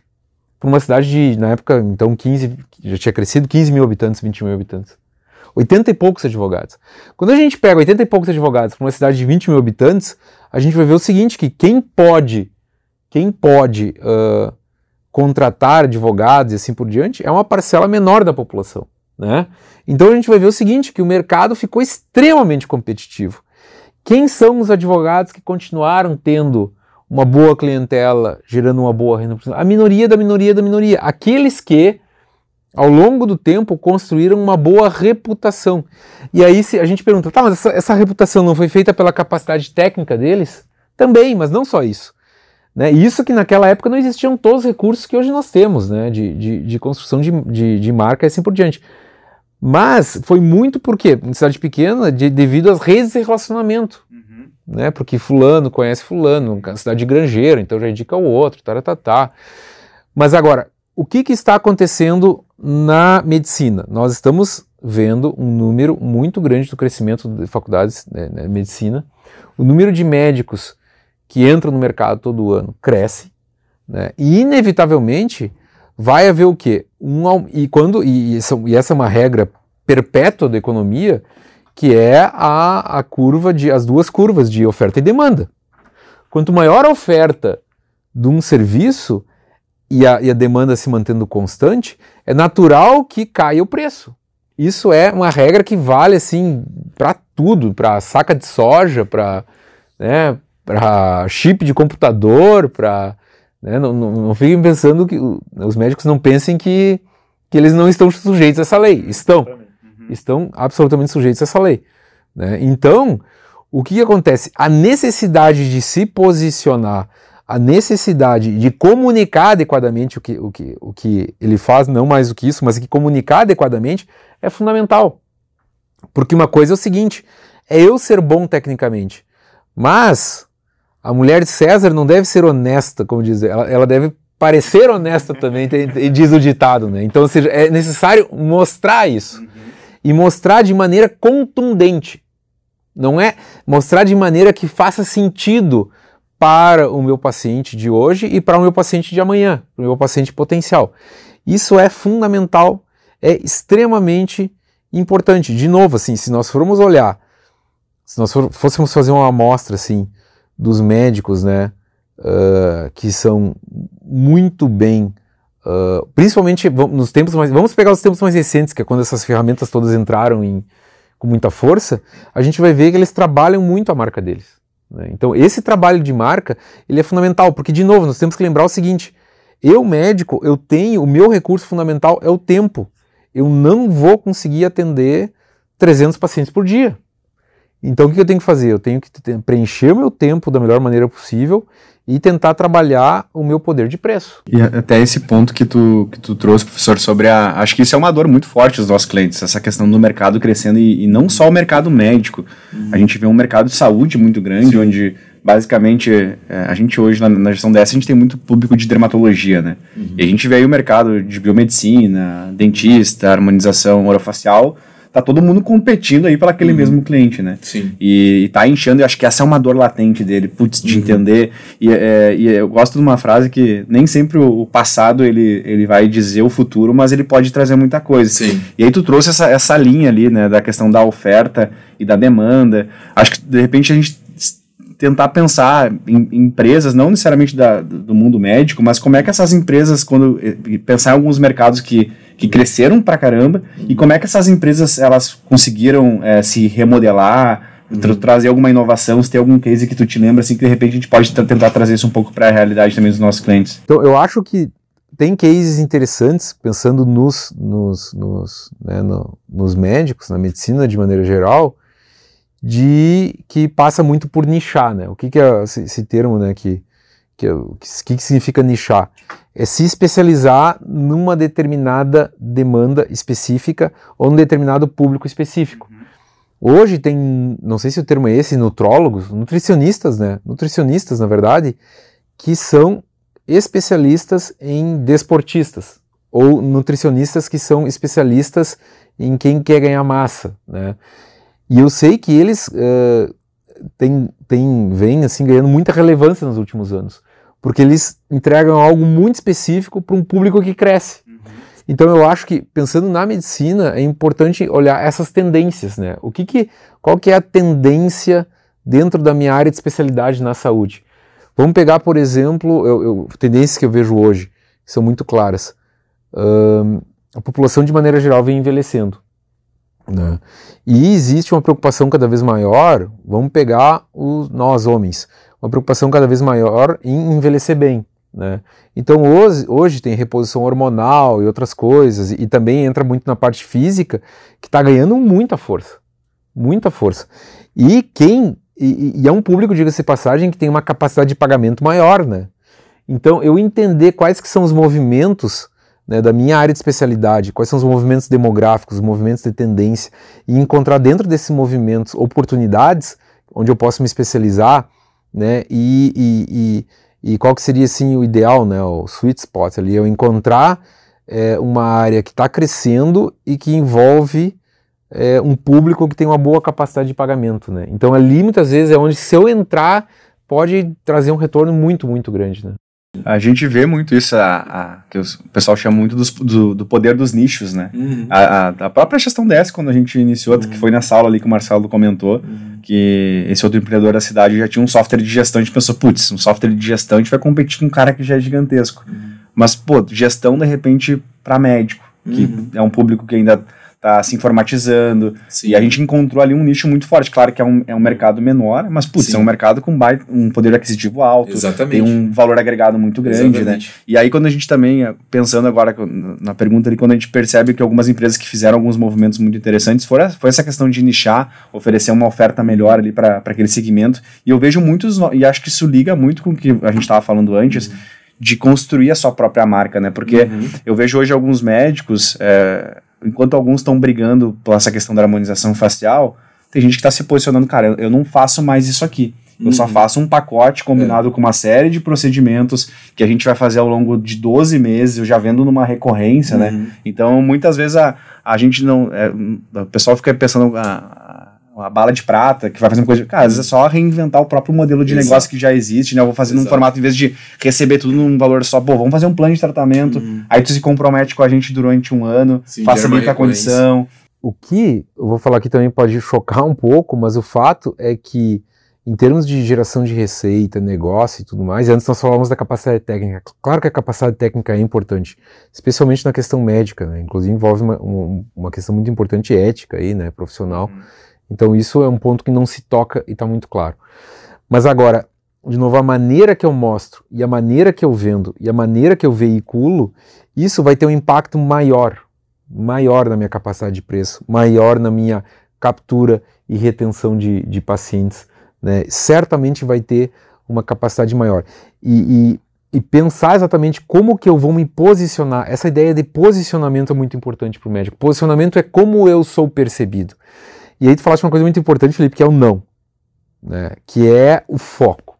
Speaker 4: Por uma cidade de, na época, então, já tinha crescido 15 mil habitantes, 20 mil habitantes. 80 e poucos advogados. Quando a gente pega 80 e poucos advogados para uma cidade de 20 mil habitantes, a gente vai ver o seguinte, que quem pode contratar advogados e assim por diante é uma parcela menor da população, né? Então a gente vai ver o seguinte, que o mercado ficou extremamente competitivo. Quem são os advogados que continuaram tendo uma boa clientela, gerando uma boa renda? A minoria da minoria da minoria. Aqueles que, ao longo do tempo, construíram uma boa reputação. E aí a gente pergunta, tá, mas essa reputação não foi feita pela capacidade técnica deles? Também, mas não só isso. Né? Isso que naquela época não existiam todos os recursos que hoje nós temos, né? de construção de marca e assim por diante. Mas foi muito porque, em cidade pequena, devido às redes de relacionamento. Né? Porque fulano conhece fulano, cidade de granjeiro, então já indica o outro, taratata. Mas agora, o que está acontecendo na medicina? Nós estamos vendo um número muito grande do crescimento de faculdades de medicina. O número de médicos que entram no mercado todo ano cresce, né? E inevitavelmente vai haver o quê? E essa é uma regra perpétua da economia, que é as duas curvas de oferta e demanda. Quanto maior a oferta de um serviço e a demanda se mantendo constante, é natural que caia o preço. Isso é uma regra que vale assim para tudo, para saca de soja, para chip de computador, não fiquem pensando que os médicos não pensem que eles não estão sujeitos a essa lei. Estão absolutamente sujeitos a essa lei. Né? Então, o que acontece? A necessidade de se posicionar, a necessidade de comunicar adequadamente o que ele faz, não mais do que isso, mas que comunicar adequadamente é fundamental. Porque uma coisa é o seguinte, é eu ser bom tecnicamente, mas a mulher de César não deve ser honesta, como diz, ela deve parecer honesta também, diz o ditado, né? Então, ou seja, é necessário mostrar isso. e mostrar de maneira contundente. Não é mostrar de maneira que faça sentido para o meu paciente de hoje e para o meu paciente de amanhã, para o meu paciente potencial. Isso é fundamental, é extremamente importante. De novo, assim, se nós formos olhar, se nós fôssemos fazer uma amostra assim, dos médicos, né, que são muito bem, principalmente nos tempos mais, vamos pegar os tempos mais recentes, que é quando essas ferramentas todas entraram com muita força, a gente vai ver que eles trabalham muito a marca deles. Né? Então esse trabalho de marca, ele é fundamental, porque de novo, nós temos que lembrar o seguinte, eu médico, o meu recurso fundamental é o tempo. Eu não vou conseguir atender 300 pacientes por dia. Então o que eu tenho que fazer? Eu tenho que preencher o meu tempo da melhor maneira possível e tentar trabalhar o meu poder de preço.
Speaker 2: E até esse ponto que tu trouxe, professor, sobre acho que isso é uma dor muito forte dos nossos clientes, essa questão do mercado crescendo e não só o mercado médico. A gente vê um mercado de saúde muito grande, sim, onde basicamente a gente hoje na gestão DS a gente tem muito público de dermatologia, né? E a gente vê aí o mercado de biomedicina, dentista, harmonização orofacial, tá todo mundo competindo aí para aquele mesmo cliente, né?
Speaker 1: Sim.
Speaker 2: E tá inchando, eu acho que essa é uma dor latente dele, de entender. E eu gosto de uma frase que nem sempre o passado ele vai dizer o futuro, mas ele pode trazer muita coisa.
Speaker 1: Sim.
Speaker 2: E aí tu trouxe essa linha ali, né, da questão da oferta e da demanda. Acho que de repente a gente tentar pensar em empresas, não necessariamente do mundo médico, mas como é que essas empresas, quando pensar em alguns mercados que cresceram pra caramba, e como é que essas empresas elas conseguiram se remodelar, trazer alguma inovação, se tem algum case que tu te lembra, assim, que de repente a gente pode tentar trazer isso um pouco para a realidade também dos nossos clientes.
Speaker 4: Então eu acho que tem cases interessantes, pensando nos médicos, na medicina de maneira geral, que passa muito por nichar, né? O que é esse termo, né? Que significa nichar? É se especializar numa determinada demanda específica ou num determinado público específico. Hoje tem, não sei se o termo é esse, nutrólogos, nutricionistas, né? Nutricionistas, na verdade, que são especialistas em desportistas, ou nutricionistas que são especialistas em quem quer ganhar massa, né? E eu sei que eles vêm assim, ganhando muita relevância nos últimos anos, porque eles entregam algo muito específico para um público que cresce. Então eu acho que, pensando na medicina, é importante olhar essas tendências, né? Qual que é a tendência dentro da minha área de especialidade na saúde? Vamos pegar, por exemplo, tendências que eu vejo hoje, que são muito claras. A população, de maneira geral, vem envelhecendo, né? E existe uma preocupação cada vez maior, vamos pegar nós homens, uma preocupação cada vez maior em envelhecer bem, né? Então hoje tem reposição hormonal e outras coisas, e também entra muito na parte física, que está ganhando muita força, e é um público, diga-se de passagem, que tem uma capacidade de pagamento maior, né? Então eu entender quais que são os movimentos, né, da minha área de especialidade, quais são os movimentos demográficos, os movimentos de tendência, e encontrar dentro desses movimentos oportunidades onde eu posso me especializar, né, e qual que seria assim o ideal, né, o sweet spot ali, eu encontrar uma área que está crescendo e que envolve um público que tem uma boa capacidade de pagamento, né? Então ali muitas vezes é onde, se eu entrar, pode trazer um retorno muito, muito grande, né?
Speaker 2: A gente vê muito isso, que o pessoal chama muito do poder dos nichos, né? A própria gestão DS, quando a gente iniciou, que foi nessa aula ali que o Marcelo comentou, que esse outro empreendedor da cidade já tinha um software de gestão, a gente pensou, putz, um software de gestão, a gente vai competir com um cara que já é gigantesco. Mas, pô, gestão, de repente, para médico, que é um público que ainda tá se informatizando. Sim. E a gente encontrou ali um nicho muito forte. Claro que é um mercado menor, mas, putz, é um mercado com um poder aquisitivo alto. Exatamente. Tem um valor agregado muito grande, exatamente, né? E aí, quando a gente também, pensando agora na pergunta ali, quando a gente percebe que algumas empresas que fizeram alguns movimentos muito interessantes, foi essa questão de nichar, oferecer uma oferta melhor ali para aquele segmento. E eu vejo muitos, e acho que isso liga muito com o que a gente estava falando antes, de construir a sua própria marca, né? Porque eu vejo hoje alguns médicos, enquanto alguns estão brigando por essa questão da harmonização facial, tem gente que está se posicionando, cara, eu não faço mais isso aqui. Eu só faço um pacote combinado com uma série de procedimentos que a gente vai fazer ao longo de 12 meses, eu já vendo numa recorrência, né? Então, muitas vezes a gente não... o pessoal fica pensando a bala de prata, que vai fazer uma coisa... Cara, às vezes é só reinventar o próprio modelo de negócio que já existe, né? Eu vou fazer num formato, em vez de receber tudo num valor só, vamos fazer um plano de tratamento, aí tu se compromete com a gente durante um ano, facilita a condição.
Speaker 4: O que eu vou falar aqui também pode chocar um pouco, mas o fato é que, em termos de geração de receita, negócio e tudo mais, antes nós falávamos da capacidade técnica. Claro que a capacidade técnica é importante, especialmente na questão médica, né? Inclusive envolve uma questão muito importante ética aí, né? Profissional. Então isso é um ponto que não se toca e está muito claro. Mas agora, de novo, a maneira que eu mostro, e a maneira que eu vendo, e a maneira que eu veiculo, isso vai ter um impacto maior na minha capacidade de preço, maior na minha captura e retenção de pacientes, né? Certamente vai ter uma capacidade maior. E pensar exatamente como que eu vou me posicionar, essa ideia de posicionamento é muito importante para o médico. Posicionamento é como eu sou percebido. E aí tu falaste uma coisa muito importante, Felipe, que é o não, né? Que é o foco.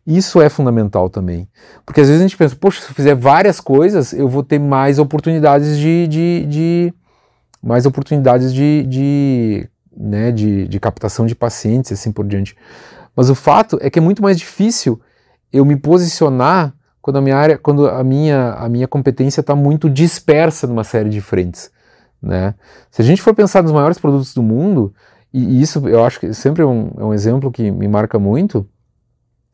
Speaker 4: Isso é fundamental também. Porque às vezes a gente pensa, poxa, se eu fizer várias coisas, eu vou ter mais oportunidades de captação de pacientes e assim por diante. Mas o fato é que é muito mais difícil eu me posicionar quando a minha competência está muito dispersa numa série de frentes, né? Se a gente for pensar nos maiores produtos do mundo, e isso eu acho que sempre é um exemplo que me marca muito,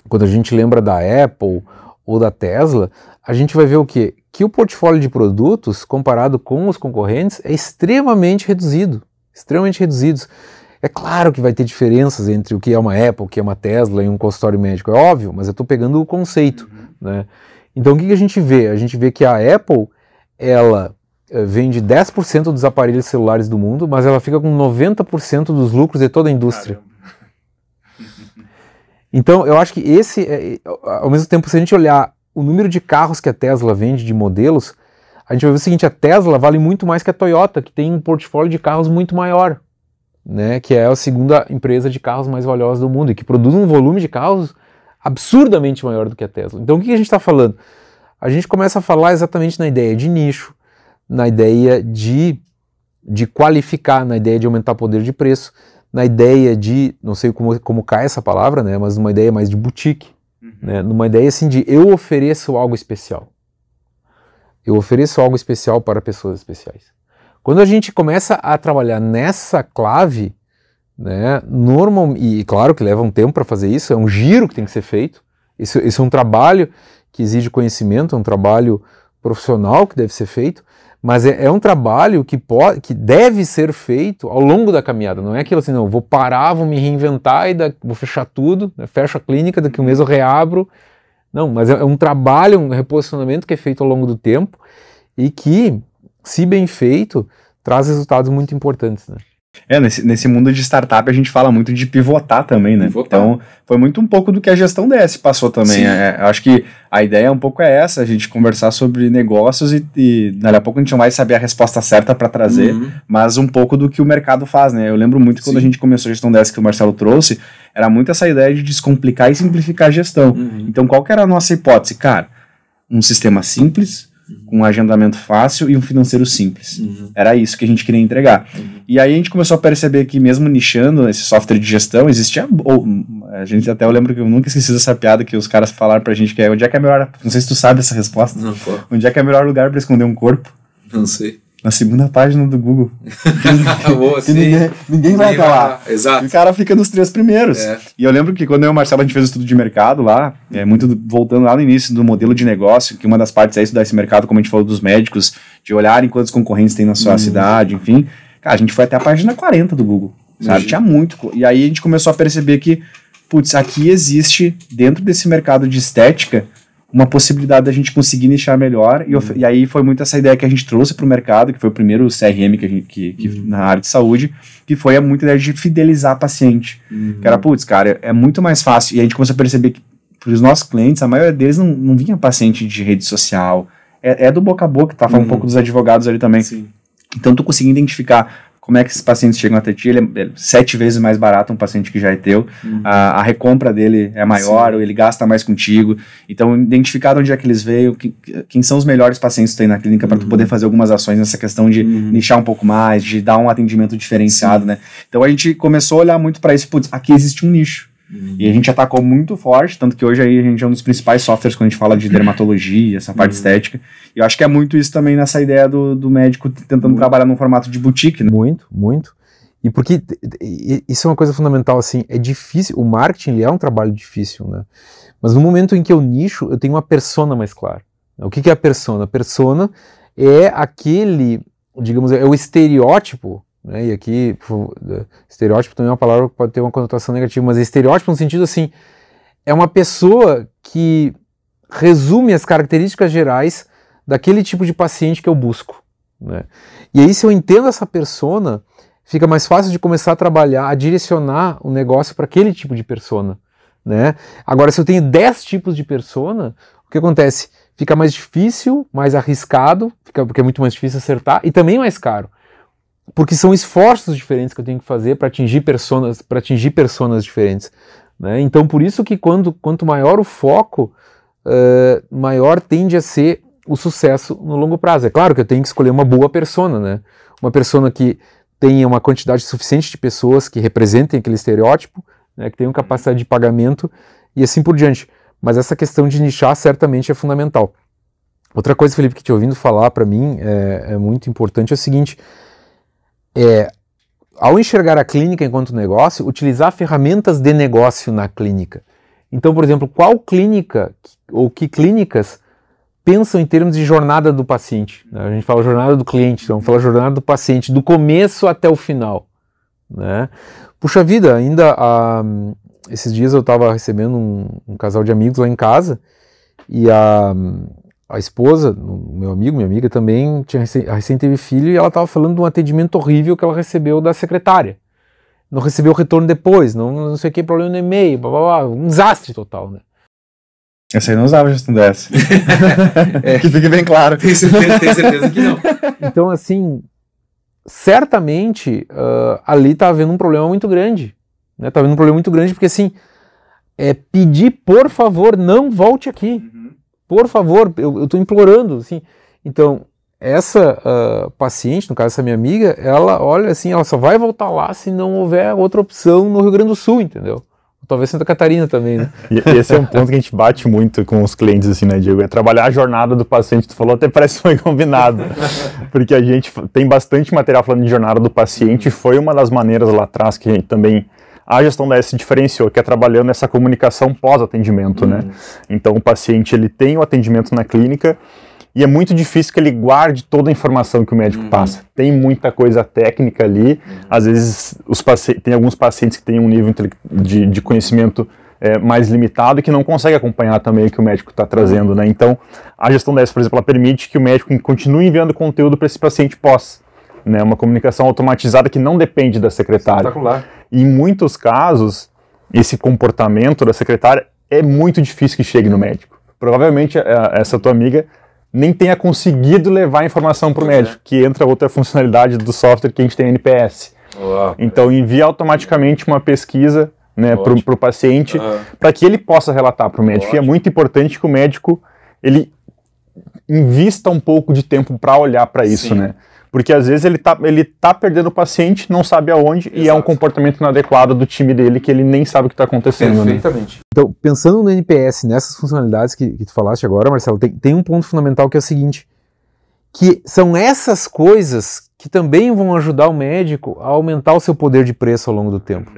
Speaker 4: quando a gente lembra da Apple ou da Tesla, a gente vai ver o quê? Que o portfólio de produtos, comparado com os concorrentes, é extremamente reduzido. Extremamente reduzidos. É claro que vai ter diferenças entre o que é uma Apple, o que é uma Tesla e um consultório médico, é óbvio, mas eu estou pegando o conceito, né? Então o que a gente vê? A gente vê que a Apple, ela vende 10% dos aparelhos celulares do mundo, mas ela fica com 90% dos lucros de toda a indústria. Caramba. Então eu acho que ao mesmo tempo, se a gente olhar o número de carros que a Tesla vende, de modelos, a gente vai ver o seguinte: a Tesla vale muito mais que a Toyota, que tem um portfólio de carros muito maior, né, que é a segunda empresa de carros mais valiosa do mundo e que produz um volume de carros absurdamente maior do que a Tesla. Então o que a gente está falando? A gente começa a falar exatamente na ideia de nicho, na ideia de qualificar, na ideia de aumentar o poder de preço, na ideia de, não sei como cai essa palavra, né, mas numa ideia mais de boutique, né, numa ideia assim de eu ofereço algo especial. Eu ofereço algo especial para pessoas especiais. Quando a gente começa a trabalhar nessa clave, né, e claro que leva um tempo para fazer isso, é um giro que tem que ser feito, esse é um trabalho que exige conhecimento, é um trabalho profissional que deve ser feito, mas é um trabalho que deve ser feito ao longo da caminhada. Não é aquilo assim, não, vou parar, vou me reinventar e vou fechar tudo, né, fecho a clínica, daqui a um mês eu reabro. Não, mas é um trabalho, um reposicionamento que é feito ao longo do tempo e que, se bem feito, traz resultados muito importantes, né?
Speaker 2: Nesse mundo de startup a gente fala muito de pivotar também, né? Então foi muito um pouco do que a gestão DS passou também. Acho que a ideia um pouco é essa, a gente conversar sobre negócios e daqui a pouco a gente não vai saber a resposta certa para trazer, mas um pouco do que o mercado faz, né? Eu lembro muito quando a gente começou a gestão DS que o Marcelo trouxe, era muito essa ideia de descomplicar e simplificar a gestão. Então qual que era a nossa hipótese? Cara, um sistema simples, com um agendamento fácil e um financeiro simples. Era isso que a gente queria entregar. E aí a gente começou a perceber que mesmo nichando esse software de gestão, existia... a gente até, eu lembro que eu nunca esqueci dessa piada que os caras falaram pra gente, que é onde é que é melhor... Não sei se tu sabe essa resposta.
Speaker 1: Não, pô.
Speaker 2: Onde é que é o melhor lugar pra esconder um corpo?
Speaker 1: Não sei.
Speaker 2: Na segunda página do Google.
Speaker 1: Ninguém
Speaker 2: vai estar lá.
Speaker 1: Exato.
Speaker 2: O cara fica nos 3 primeiros. E eu lembro que quando eu e o Marcelo a gente fez o estudo de mercado lá, voltando lá no início do modelo de negócio, que uma das partes é estudar esse mercado, como a gente falou dos médicos, de olharem quantos concorrentes tem na sua cidade, enfim. Cara, a gente foi até a página 40 do Google, sabe? Tinha muito. E aí a gente começou a perceber que, putz, aqui existe, dentro desse mercado de estética, uma possibilidade da gente conseguir nichar melhor, e aí foi muito essa ideia que a gente trouxe para o mercado, que foi o primeiro CRM que na área de saúde, que foi muita ideia de fidelizar paciente, que era, putz, cara, é muito mais fácil, e a gente começou a perceber que para os nossos clientes, a maioria deles não vinha paciente de rede social, é do boca a boca, tá falando um pouco dos advogados ali também. Sim. Então tu conseguia identificar como é que esses pacientes chegam até ti? Ele é 7 vezes mais barato um paciente que já é teu, a recompra dele é maior, ou ele gasta mais contigo. Então, identificar onde é que eles veio, quem são os melhores pacientes que tu tem na clínica para tu poder fazer algumas ações nessa questão de nichar um pouco mais, de dar um atendimento diferenciado, né? Então, a gente começou a olhar muito para isso, putz, aqui existe um nicho. E a gente atacou muito forte, tanto que hoje aí a gente é um dos principais softwares quando a gente fala de dermatologia, essa parte estética. E eu acho que é muito isso também nessa ideia do médico tentando trabalhar num formato de boutique, né?
Speaker 4: Muito. E porque isso é uma coisa fundamental, assim, é difícil, o marketing ele é um trabalho difícil, né? Mas no momento em que eu nicho, eu tenho uma persona mais clara. O que é a persona? A persona é aquele, digamos, é o estereótipo, né? E aqui, estereótipo também é uma palavra que pode ter uma conotação negativa, mas é estereótipo no sentido assim, é uma pessoa que resume as características gerais daquele tipo de paciente que eu busco, né? E aí, se eu entendo essa persona, fica mais fácil de começar a trabalhar, a direcionar o negócio para aquele tipo de persona, né? Agora, se eu tenho 10 tipos de persona, o que acontece? Fica mais difícil, mais arriscado, porque é muito mais difícil acertar, e também mais caro. Porque são esforços diferentes que eu tenho que fazer para atingir personas diferentes, né? Então, por isso que quanto maior o foco, maior tende a ser o sucesso no longo prazo. É claro que eu tenho que escolher uma boa persona, né? Uma persona que tenha uma quantidade suficiente de pessoas que representem aquele estereótipo, né? Que tenham capacidade de pagamento e assim por diante. Mas essa questão de nichar certamente é fundamental. Outra coisa, Felipe, que te ouvindo falar para mim é muito importante é o seguinte: ao enxergar a clínica enquanto negócio, utilizar ferramentas de negócio na clínica. Então, por exemplo, qual clínica ou que clínicas pensam em termos de jornada do paciente? A gente fala jornada do cliente, então fala jornada do paciente, do começo até o final, né? Puxa vida, ainda esses dias eu estava recebendo um casal de amigos lá em casa e a esposa, meu amigo, minha amiga também, recém teve filho e ela estava falando de um atendimento horrível que ela recebeu da secretária. Não recebeu retorno depois, não sei o que, problema no e-mail, blá, blá, blá, um desastre total, né?
Speaker 2: Essa aí não usava gestão DS. Que fique bem claro.
Speaker 1: Tenho certeza que não.
Speaker 4: Então, assim, certamente ali está havendo um problema muito grande. Né? Está havendo um problema muito grande porque, assim, pedir, por favor, não volte aqui. Por favor, eu estou implorando, assim. Então, essa paciente, no caso essa minha amiga, ela olha assim, ela só vai voltar lá se não houver outra opção no Rio Grande do Sul, entendeu? Talvez Santa Catarina também, né?
Speaker 3: E esse é um ponto que a gente bate muito com os clientes, assim, né, Diego? É trabalhar a jornada do paciente. Tu falou, até parece que foi combinado. Porque a gente tem bastante material falando de jornada do paciente. Foi uma das maneiras lá atrás que a gente também... A gestão da S se diferenciou, que é trabalhando essa comunicação pós-atendimento, né? Então o paciente, ele tem o atendimento na clínica e é muito difícil que ele guarde toda a informação que o médico passa. Tem muita coisa técnica ali, às vezes tem alguns pacientes que têm um nível de conhecimento mais limitado e que não consegue acompanhar também o que o médico está trazendo, né? Então a gestão da S, por exemplo, ela permite que o médico continue enviando conteúdo para esse paciente pós. Né, uma comunicação automatizada que não depende da secretária.
Speaker 1: Espetacular.
Speaker 3: E em muitos casos, esse comportamento da secretária é muito difícil que chegue no médico. Provavelmente essa tua amiga nem tenha conseguido levar a informação para o médico, que entra outra funcionalidade do software que a gente tem NPS. Então envia automaticamente uma pesquisa, né, para o paciente, para que ele possa relatar para o médico. E é muito importante que o médico ele invista um pouco de tempo para olhar para isso, né? Porque às vezes ele tá perdendo o paciente, não sabe aonde, e é um comportamento inadequado do time dele que ele nem sabe o que está acontecendo.
Speaker 1: Perfeitamente.
Speaker 4: Né? Então, pensando no NPS, nessas funcionalidades que tu falaste agora, Marcelo, tem um ponto fundamental que é o seguinte, que são essas coisas que também vão ajudar o médico a aumentar o seu poder de preço ao longo do tempo.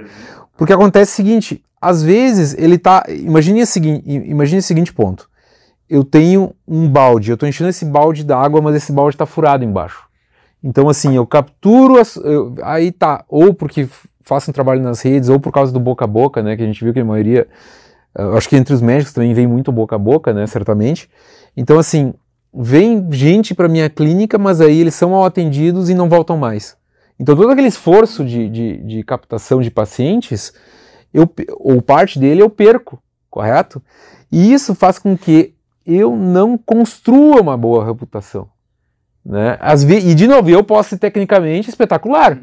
Speaker 4: Porque acontece o seguinte, às vezes ele tá... Imagine o seguinte ponto. Eu tenho um balde, eu estou enchendo esse balde d'água, mas esse balde está furado embaixo. Então, assim, eu capturo, aí tá, ou porque faço um trabalho nas redes, ou por causa do boca a boca, né, que a gente viu que a maioria, acho que entre os médicos também vem muito boca a boca, né, certamente. Então, assim, vem gente para minha clínica, mas aí eles são mal atendidos e não voltam mais. Então, todo aquele esforço de captação de pacientes, ou parte dele eu perco, correto? E isso faz com que eu não construa uma boa reputação. Né? E de novo, eu posso ser tecnicamente espetacular,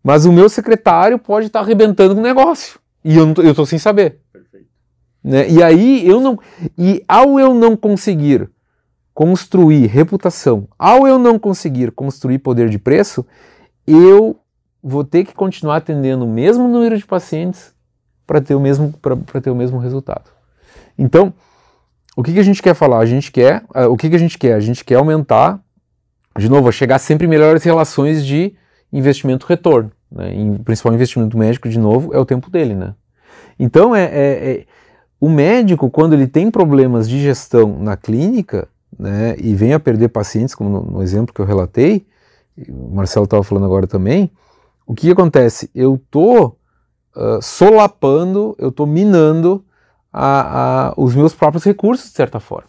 Speaker 4: Mas o meu secretário pode estar arrebentando com o negócio. E eu estou sem saber.
Speaker 3: Perfeito.
Speaker 4: Né? E aí, ao eu não conseguir construir reputação, ao eu não conseguir construir poder de preço, eu vou ter que continuar atendendo o mesmo número de pacientes para ter o mesmo resultado. Então, o que a gente quer falar? A gente quer aumentar, de novo, chegar sempre em melhores relações de investimento-retorno. Né? O principal investimento médico, de novo, é o tempo dele. Né? Então, o médico, quando ele tem problemas de gestão na clínica, né, e vem a perder pacientes, como no exemplo que eu relatei, o Marcelo estava falando agora também, o que acontece? Eu estou solapando, eu estou minando os meus próprios recursos, de certa forma.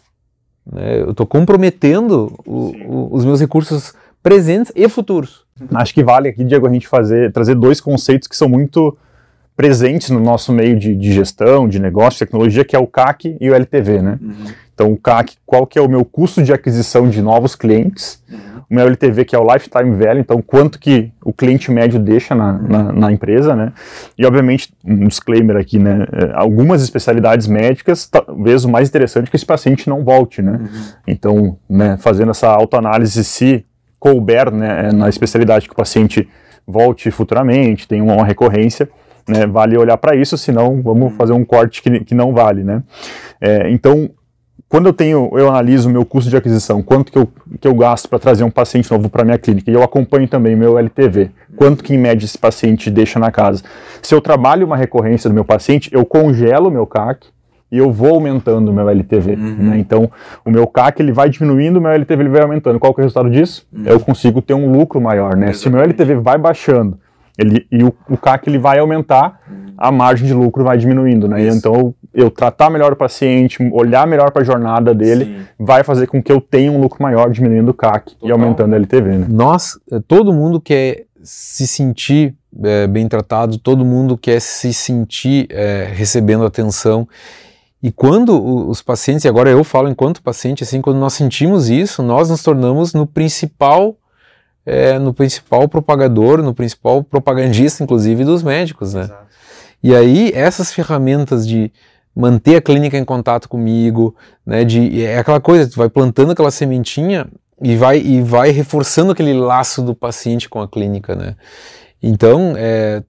Speaker 4: Né? Eu estou comprometendo os meus recursos presentes e futuros.
Speaker 3: Acho que vale aqui, Diego, a gente trazer dois conceitos que são muito presentes no nosso meio de gestão, de negócio, de tecnologia, que é o CAC e o LTV, né? Então, o CAC, qual que é o meu custo de aquisição de novos clientes? O meu LTV, que é o Lifetime Value, então quanto que o cliente médio deixa na empresa, né? E, obviamente, um disclaimer aqui, né? Algumas especialidades médicas, talvez o mais interessante é que esse paciente não volte, né? Então, né, fazendo essa autoanálise, se couber, né, na especialidade que o paciente volte futuramente, tem uma recorrência, né, vale olhar para isso, senão vamos fazer um corte que não vale, né? Então, quando eu analiso o meu custo de aquisição, quanto que eu gasto para trazer um paciente novo para minha clínica, e eu acompanho também meu LTV, quanto que em média esse paciente deixa na casa. Se eu trabalho uma recorrência do meu paciente, eu congelo o meu CAC e eu vou aumentando o meu LTV. Né? Então, o meu CAC ele vai diminuindo, o meu LTV ele vai aumentando. Qual que é o resultado disso? Eu consigo ter um lucro maior. Né? Se o meu LTV vai baixando, o CAC ele vai aumentar, a margem de lucro vai diminuindo, né? Então, eu tratar melhor o paciente, olhar melhor para a jornada dele, vai fazer com que eu tenha um lucro maior, diminuindo o CAC e aumentando a LTV, né?
Speaker 4: Todo mundo quer se sentir bem tratado, todo mundo quer se sentir recebendo atenção. E quando os pacientes, e agora eu falo enquanto paciente, assim, quando nós sentimos isso, nós nos tornamos no principal propagador, no principal propagandista, inclusive, dos médicos, né? Exato. E aí, essas ferramentas de manter a clínica em contato comigo, né, é aquela coisa, tu vai plantando aquela sementinha e vai reforçando aquele laço do paciente com a clínica, né? Então,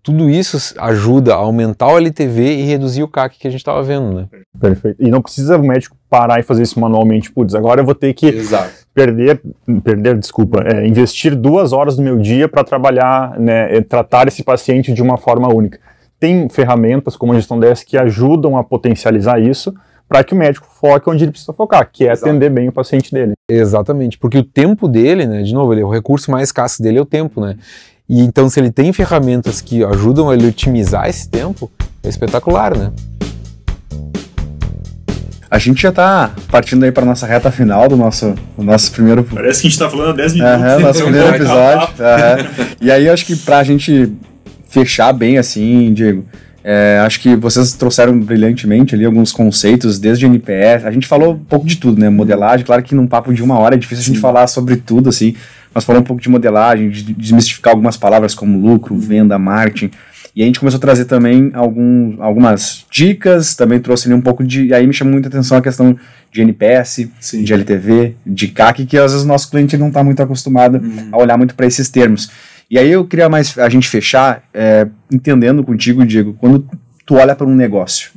Speaker 4: tudo isso ajuda a aumentar o LTV e reduzir o CAC que a gente estava vendo, né?
Speaker 3: Perfeito. E não precisa o médico parar e fazer isso manualmente. Putz, agora eu vou ter que investir 2 horas do meu dia para trabalhar, né, tratar esse paciente de uma forma única. Tem ferramentas como a Gestão DS que ajudam a potencializar isso para que o médico foque onde ele precisa focar, que é atender bem o paciente dele.
Speaker 4: Exatamente, porque o tempo dele, né, de novo, o recurso mais escasso dele é o tempo, né? E então, se ele tem ferramentas que ajudam ele a otimizar esse tempo, é espetacular, né?
Speaker 2: A gente já tá partindo aí para nossa reta final do nosso primeiro...
Speaker 3: Parece que a gente tá falando há 10 minutos.
Speaker 2: Nosso primeiro episódio. E aí, eu acho que pra gente fechar bem assim, Diego, acho que vocês trouxeram brilhantemente ali alguns conceitos, desde NPS. A gente falou um pouco de tudo, né? Modelagem, claro que num papo de 1 hora é difícil a gente falar sobre tudo, assim, mas falou um pouco de modelagem, de desmistificar algumas palavras como lucro, venda, marketing. E a gente começou a trazer também algumas dicas, também trouxe ali um pouco de... Aí me chamou muita atenção a questão de NPS, de LTV, de CAC, que às vezes o nosso cliente não está muito acostumado a olhar muito para esses termos. E aí eu queria mais a gente fechar entendendo contigo, Diego, quando tu olha para um negócio,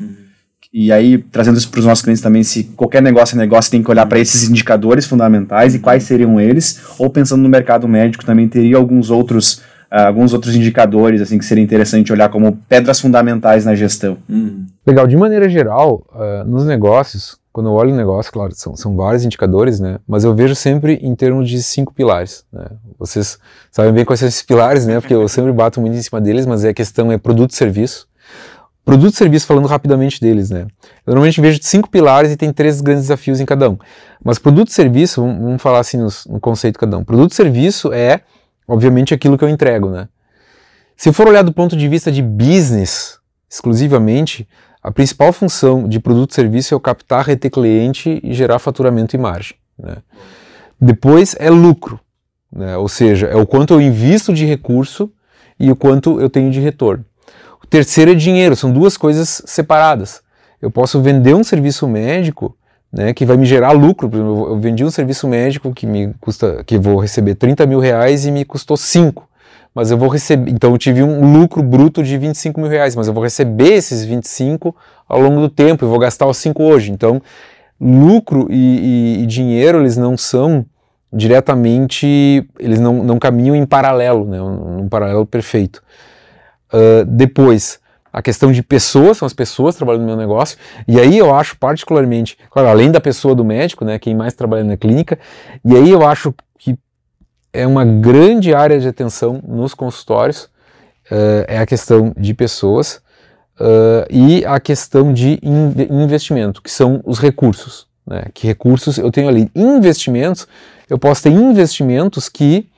Speaker 2: e aí trazendo isso para os nossos clientes também, se qualquer negócio é negócio, tem que olhar para esses indicadores fundamentais e quais seriam eles, ou pensando no mercado médico também teria alguns outros indicadores assim que seria interessante olhar como pedras fundamentais na gestão.
Speaker 4: Legal, de maneira geral, nos negócios, quando eu olho o negócio, claro, são vários indicadores, né? Mas eu vejo sempre em termos de 5 pilares, né? Vocês sabem bem quais são esses pilares, né? Porque eu sempre bato muito em cima deles, mas a questão é produto e serviço. Produto e serviço, falando rapidamente deles, né? Eu normalmente vejo 5 pilares e tem 3 grandes desafios em cada um. Mas produto e serviço, vamos falar assim no conceito de cada um. Produto e serviço é, obviamente, aquilo que eu entrego, né? Se for olhar do ponto de vista de business, exclusivamente, a principal função de produto e serviço é o captar, reter cliente e gerar faturamento e margem, né? Depois é lucro, né? Ou seja, é o quanto eu invisto de recurso e o quanto eu tenho de retorno. O terceiro é dinheiro, são duas coisas separadas. Eu posso vender um serviço médico, né, que vai me gerar lucro. Por exemplo, eu vendi um serviço médico que eu vou receber 30 mil reais e me custou 5. Mas eu vou receber, então eu tive um lucro bruto de 25 mil reais, mas eu vou receber esses 25 ao longo do tempo, eu vou gastar os 5 hoje. Então, lucro e dinheiro, eles não são diretamente, eles não caminham em paralelo, né, num paralelo perfeito. Depois, a questão de pessoas, são as pessoas trabalhando no meu negócio, e aí eu acho particularmente, claro, além da pessoa do médico, né, quem mais trabalha na clínica, e aí eu acho que é uma grande área de atenção nos consultórios, é a questão de pessoas e a questão de investimento, que são os recursos, né, que recursos eu tenho ali. Investimentos, eu posso ter investimentos que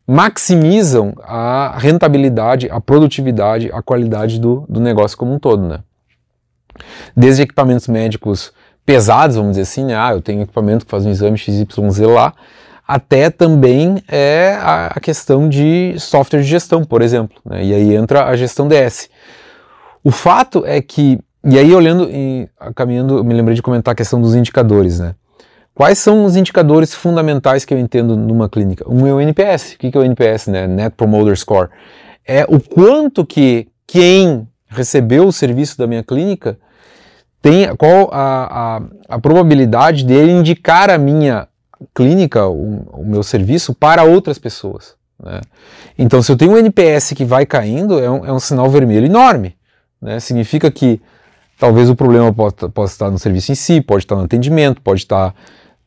Speaker 4: maximizam a rentabilidade, a produtividade, a qualidade do negócio como um todo, né? Desde equipamentos médicos pesados, vamos dizer assim, né? Eu tenho equipamento que faz um exame XYZ lá, até também a questão de software de gestão, por exemplo, né? E aí entra a gestão DS. O fato é que, e aí olhando e caminhando, eu me lembrei de comentar a questão dos indicadores, né? Quais são os indicadores fundamentais que eu entendo numa clínica? Um é o NPS. O que é o NPS, né? Net Promoter Score. É o quanto que quem recebeu o serviço da minha clínica tem, qual a probabilidade dele indicar a minha clínica, o meu serviço, para outras pessoas, né? Então, se eu tenho um NPS que vai caindo, é um sinal vermelho enorme, né? Significa que talvez o problema possa estar no serviço em si, pode estar no atendimento, pode estar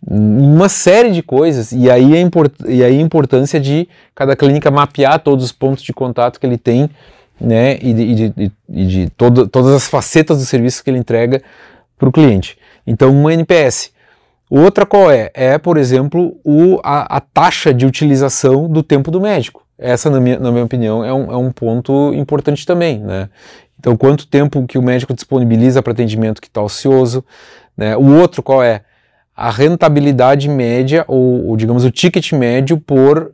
Speaker 4: uma série de coisas, e aí a importância de cada clínica mapear todos os pontos de contato que ele tem, né, e de todas as facetas do serviço que ele entrega para o cliente. Então, um NPS. Outra qual é? É, por exemplo, a taxa de utilização do tempo do médico. Essa, na minha opinião, é um ponto importante também, né? Então, quanto tempo que o médico disponibiliza para atendimento que está ocioso, né? O outro qual é? A rentabilidade média, ou digamos o ticket médio por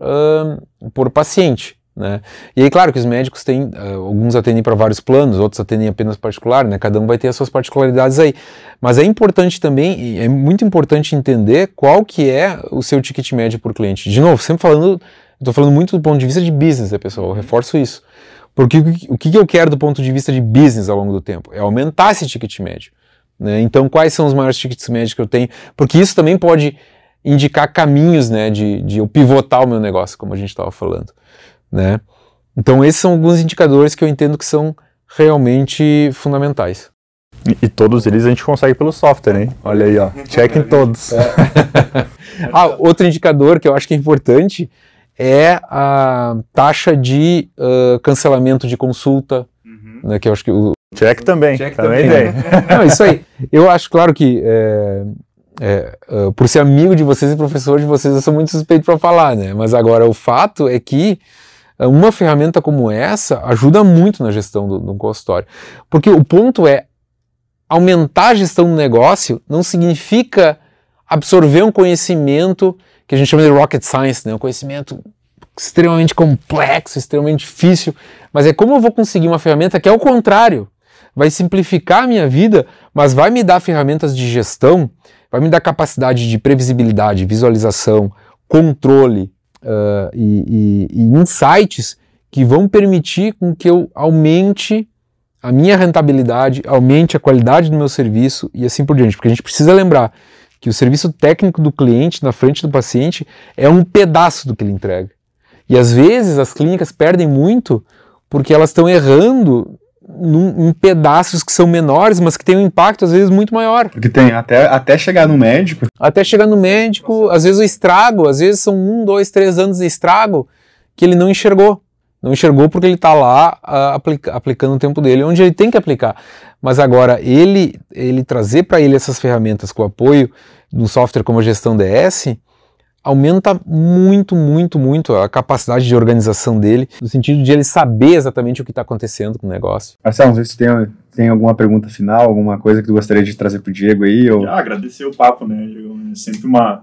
Speaker 4: paciente, né? E aí, claro que os médicos têm, alguns atendem para vários planos, outros atendem apenas particular, né? Cada um vai ter as suas particularidades aí. Mas é importante também, é muito importante entender qual que é o seu ticket médio por cliente. De novo, sempre estou falando muito do ponto de vista de business, né, pessoal? Eu reforço isso. Porque o que eu quero do ponto de vista de business ao longo do tempo? É aumentar esse ticket médio, né? Então, quais são os maiores tickets médios que eu tenho? Porque isso também pode indicar caminhos, né, de eu pivotar o meu negócio, como a gente estava falando, né? Então, esses são alguns indicadores que eu entendo que são realmente fundamentais.
Speaker 3: E todos eles a gente consegue pelo software, hein? Olha aí, ó. Check em todos.
Speaker 4: Outro indicador que eu acho que é importante é a taxa de cancelamento de consulta, né, que eu acho que
Speaker 3: Check também.
Speaker 4: Check
Speaker 3: também
Speaker 4: tem. Não, isso aí. Eu acho, claro que por ser amigo de vocês e professor de vocês, eu sou muito suspeito para falar, né? Mas agora o fato é que uma ferramenta como essa ajuda muito na gestão do consultório. Porque o ponto é, aumentar a gestão do negócio não significa absorver um conhecimento que a gente chama de rocket science, né? Um conhecimento extremamente complexo, extremamente difícil, mas é como eu vou conseguir uma ferramenta que é o contrário, vai simplificar a minha vida, mas vai me dar ferramentas de gestão, vai me dar capacidade de previsibilidade, visualização, controle e insights que vão permitir com que eu aumente a minha rentabilidade, aumente a qualidade do meu serviço e assim por diante, porque a gente precisa lembrar que o serviço técnico do cliente na frente do paciente é um pedaço do que ele entrega. E às vezes as clínicas perdem muito porque elas estão errando em pedaços que são menores, mas que têm um impacto às vezes muito maior.
Speaker 2: Porque tem até chegar no médico.
Speaker 4: Até chegar no médico, às vezes o estrago, às vezes são 1, 2, 3 anos de estrago que ele não enxergou. Não enxergou porque ele está lá aplicando o tempo dele onde ele tem que aplicar. Mas agora, ele trazer para ele essas ferramentas com o apoio de um software como a Gestão DS, aumenta muito, muito, muito a capacidade de organização dele, no sentido de ele saber exatamente o que está acontecendo com o negócio.
Speaker 2: Marcelo, não sei se tem alguma pergunta final, alguma coisa que tu gostaria de trazer para o Diego aí? Ou...
Speaker 5: agradecer o papo, né, Diego? É sempre uma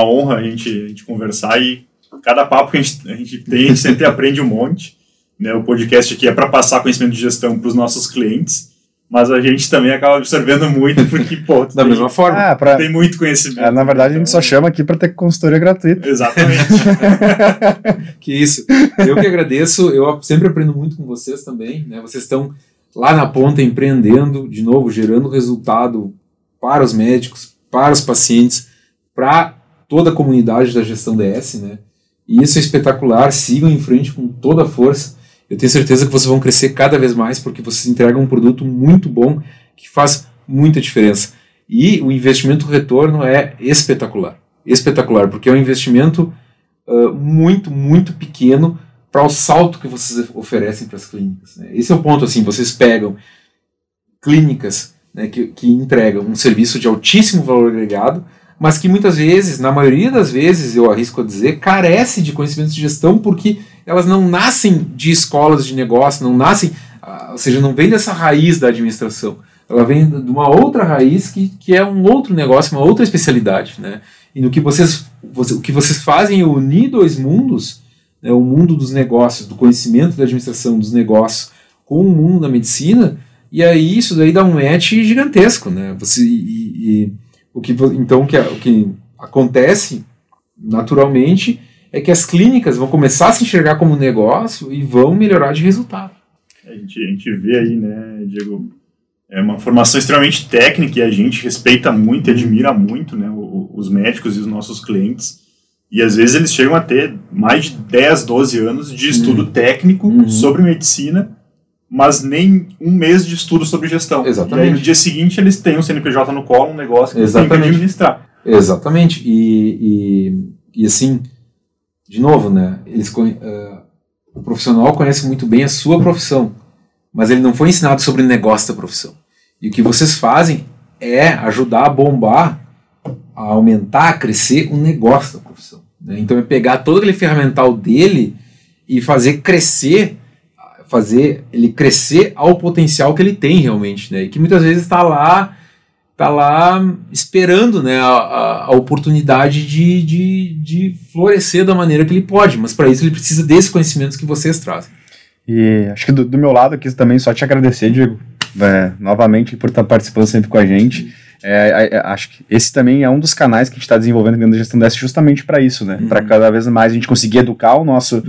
Speaker 5: honra a gente conversar e cada papo que a gente tem, a gente sempre aprende um monte, né, o podcast aqui é para passar conhecimento de gestão para os nossos clientes, mas a gente também acaba absorvendo muito, porque, pô,
Speaker 1: Da mesma forma.
Speaker 5: tem muito conhecimento.
Speaker 2: Na verdade, a gente só chama aqui para ter consultoria gratuita.
Speaker 5: Exatamente.
Speaker 1: Que isso. Eu que agradeço, eu sempre aprendo muito com vocês também, né? Vocês estão lá na ponta empreendendo, de novo, gerando resultado para os médicos, para os pacientes, para toda a comunidade da gestão DS, né? E isso é espetacular, sigam em frente com toda a força. Eu tenho certeza que vocês vão crescer cada vez mais, porque vocês entregam um produto muito bom, que faz muita diferença. E o investimento-retorno é espetacular. Espetacular, porque é um investimento muito, muito pequeno para o salto que vocês oferecem para as clínicas, né? Esse é o ponto, assim, vocês pegam clínicas, né, que entregam um serviço de altíssimo valor agregado, mas que muitas vezes, na maioria das vezes, eu arrisco a dizer, carece de conhecimentos de gestão porque elas não nascem de escolas de negócio, não nascem, ou seja, não vem dessa raiz da administração. Ela vem de uma outra raiz que é um outro negócio, uma outra especialidade, né? E no que o que vocês fazem é unir dois mundos, né, o mundo dos negócios, do conhecimento da administração dos negócios, com o mundo da medicina, e aí isso daí dá um match gigantesco, né? O que acontece naturalmente é que as clínicas vão começar a se enxergar como negócio e vão melhorar de resultado.
Speaker 5: A gente vê aí, né, Diego, é uma formação extremamente técnica e a gente respeita muito e admira muito, né, os médicos e os nossos clientes. E às vezes eles chegam a ter mais de 10, 12 anos de estudo técnico sobre medicina, mas nem um mês de estudo sobre gestão.
Speaker 1: Exatamente.
Speaker 5: E aí no dia seguinte eles têm um CNPJ no colo, um negócio que eles têm que administrar.
Speaker 1: Exatamente. E assim, de novo, né, o profissional conhece muito bem a sua profissão, mas ele não foi ensinado sobre o negócio da profissão. E o que vocês fazem é ajudar a bombar, a aumentar, a crescer o negócio da profissão, né? Então é pegar todo aquele ferramental dele e fazer ele crescer ao potencial que ele tem realmente, né? E que muitas vezes está lá esperando, né, a oportunidade de florescer da maneira que ele pode, mas para isso ele precisa desses conhecimentos que vocês trazem.
Speaker 2: E acho que do meu lado aqui também só te agradecer, Diego, novamente por estar participando sempre com a gente. Acho que esse também é um dos canais que a gente está desenvolvendo dentro da gestão DS justamente para isso, né? Para cada vez mais a gente conseguir educar o nosso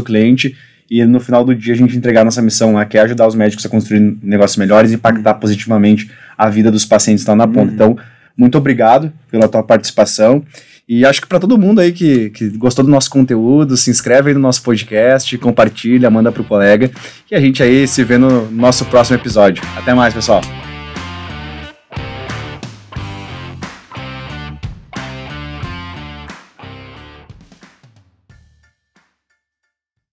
Speaker 2: cliente e no final do dia a gente entregar a nossa missão lá, que é ajudar os médicos a construir negócios melhores e impactar positivamente a vida dos pacientes que estão na ponta. Então, muito obrigado pela tua participação. E acho que para todo mundo aí que gostou do nosso conteúdo, se inscreve aí no nosso podcast, compartilha, manda pro colega. E a gente aí se vê no nosso próximo episódio. Até mais, pessoal!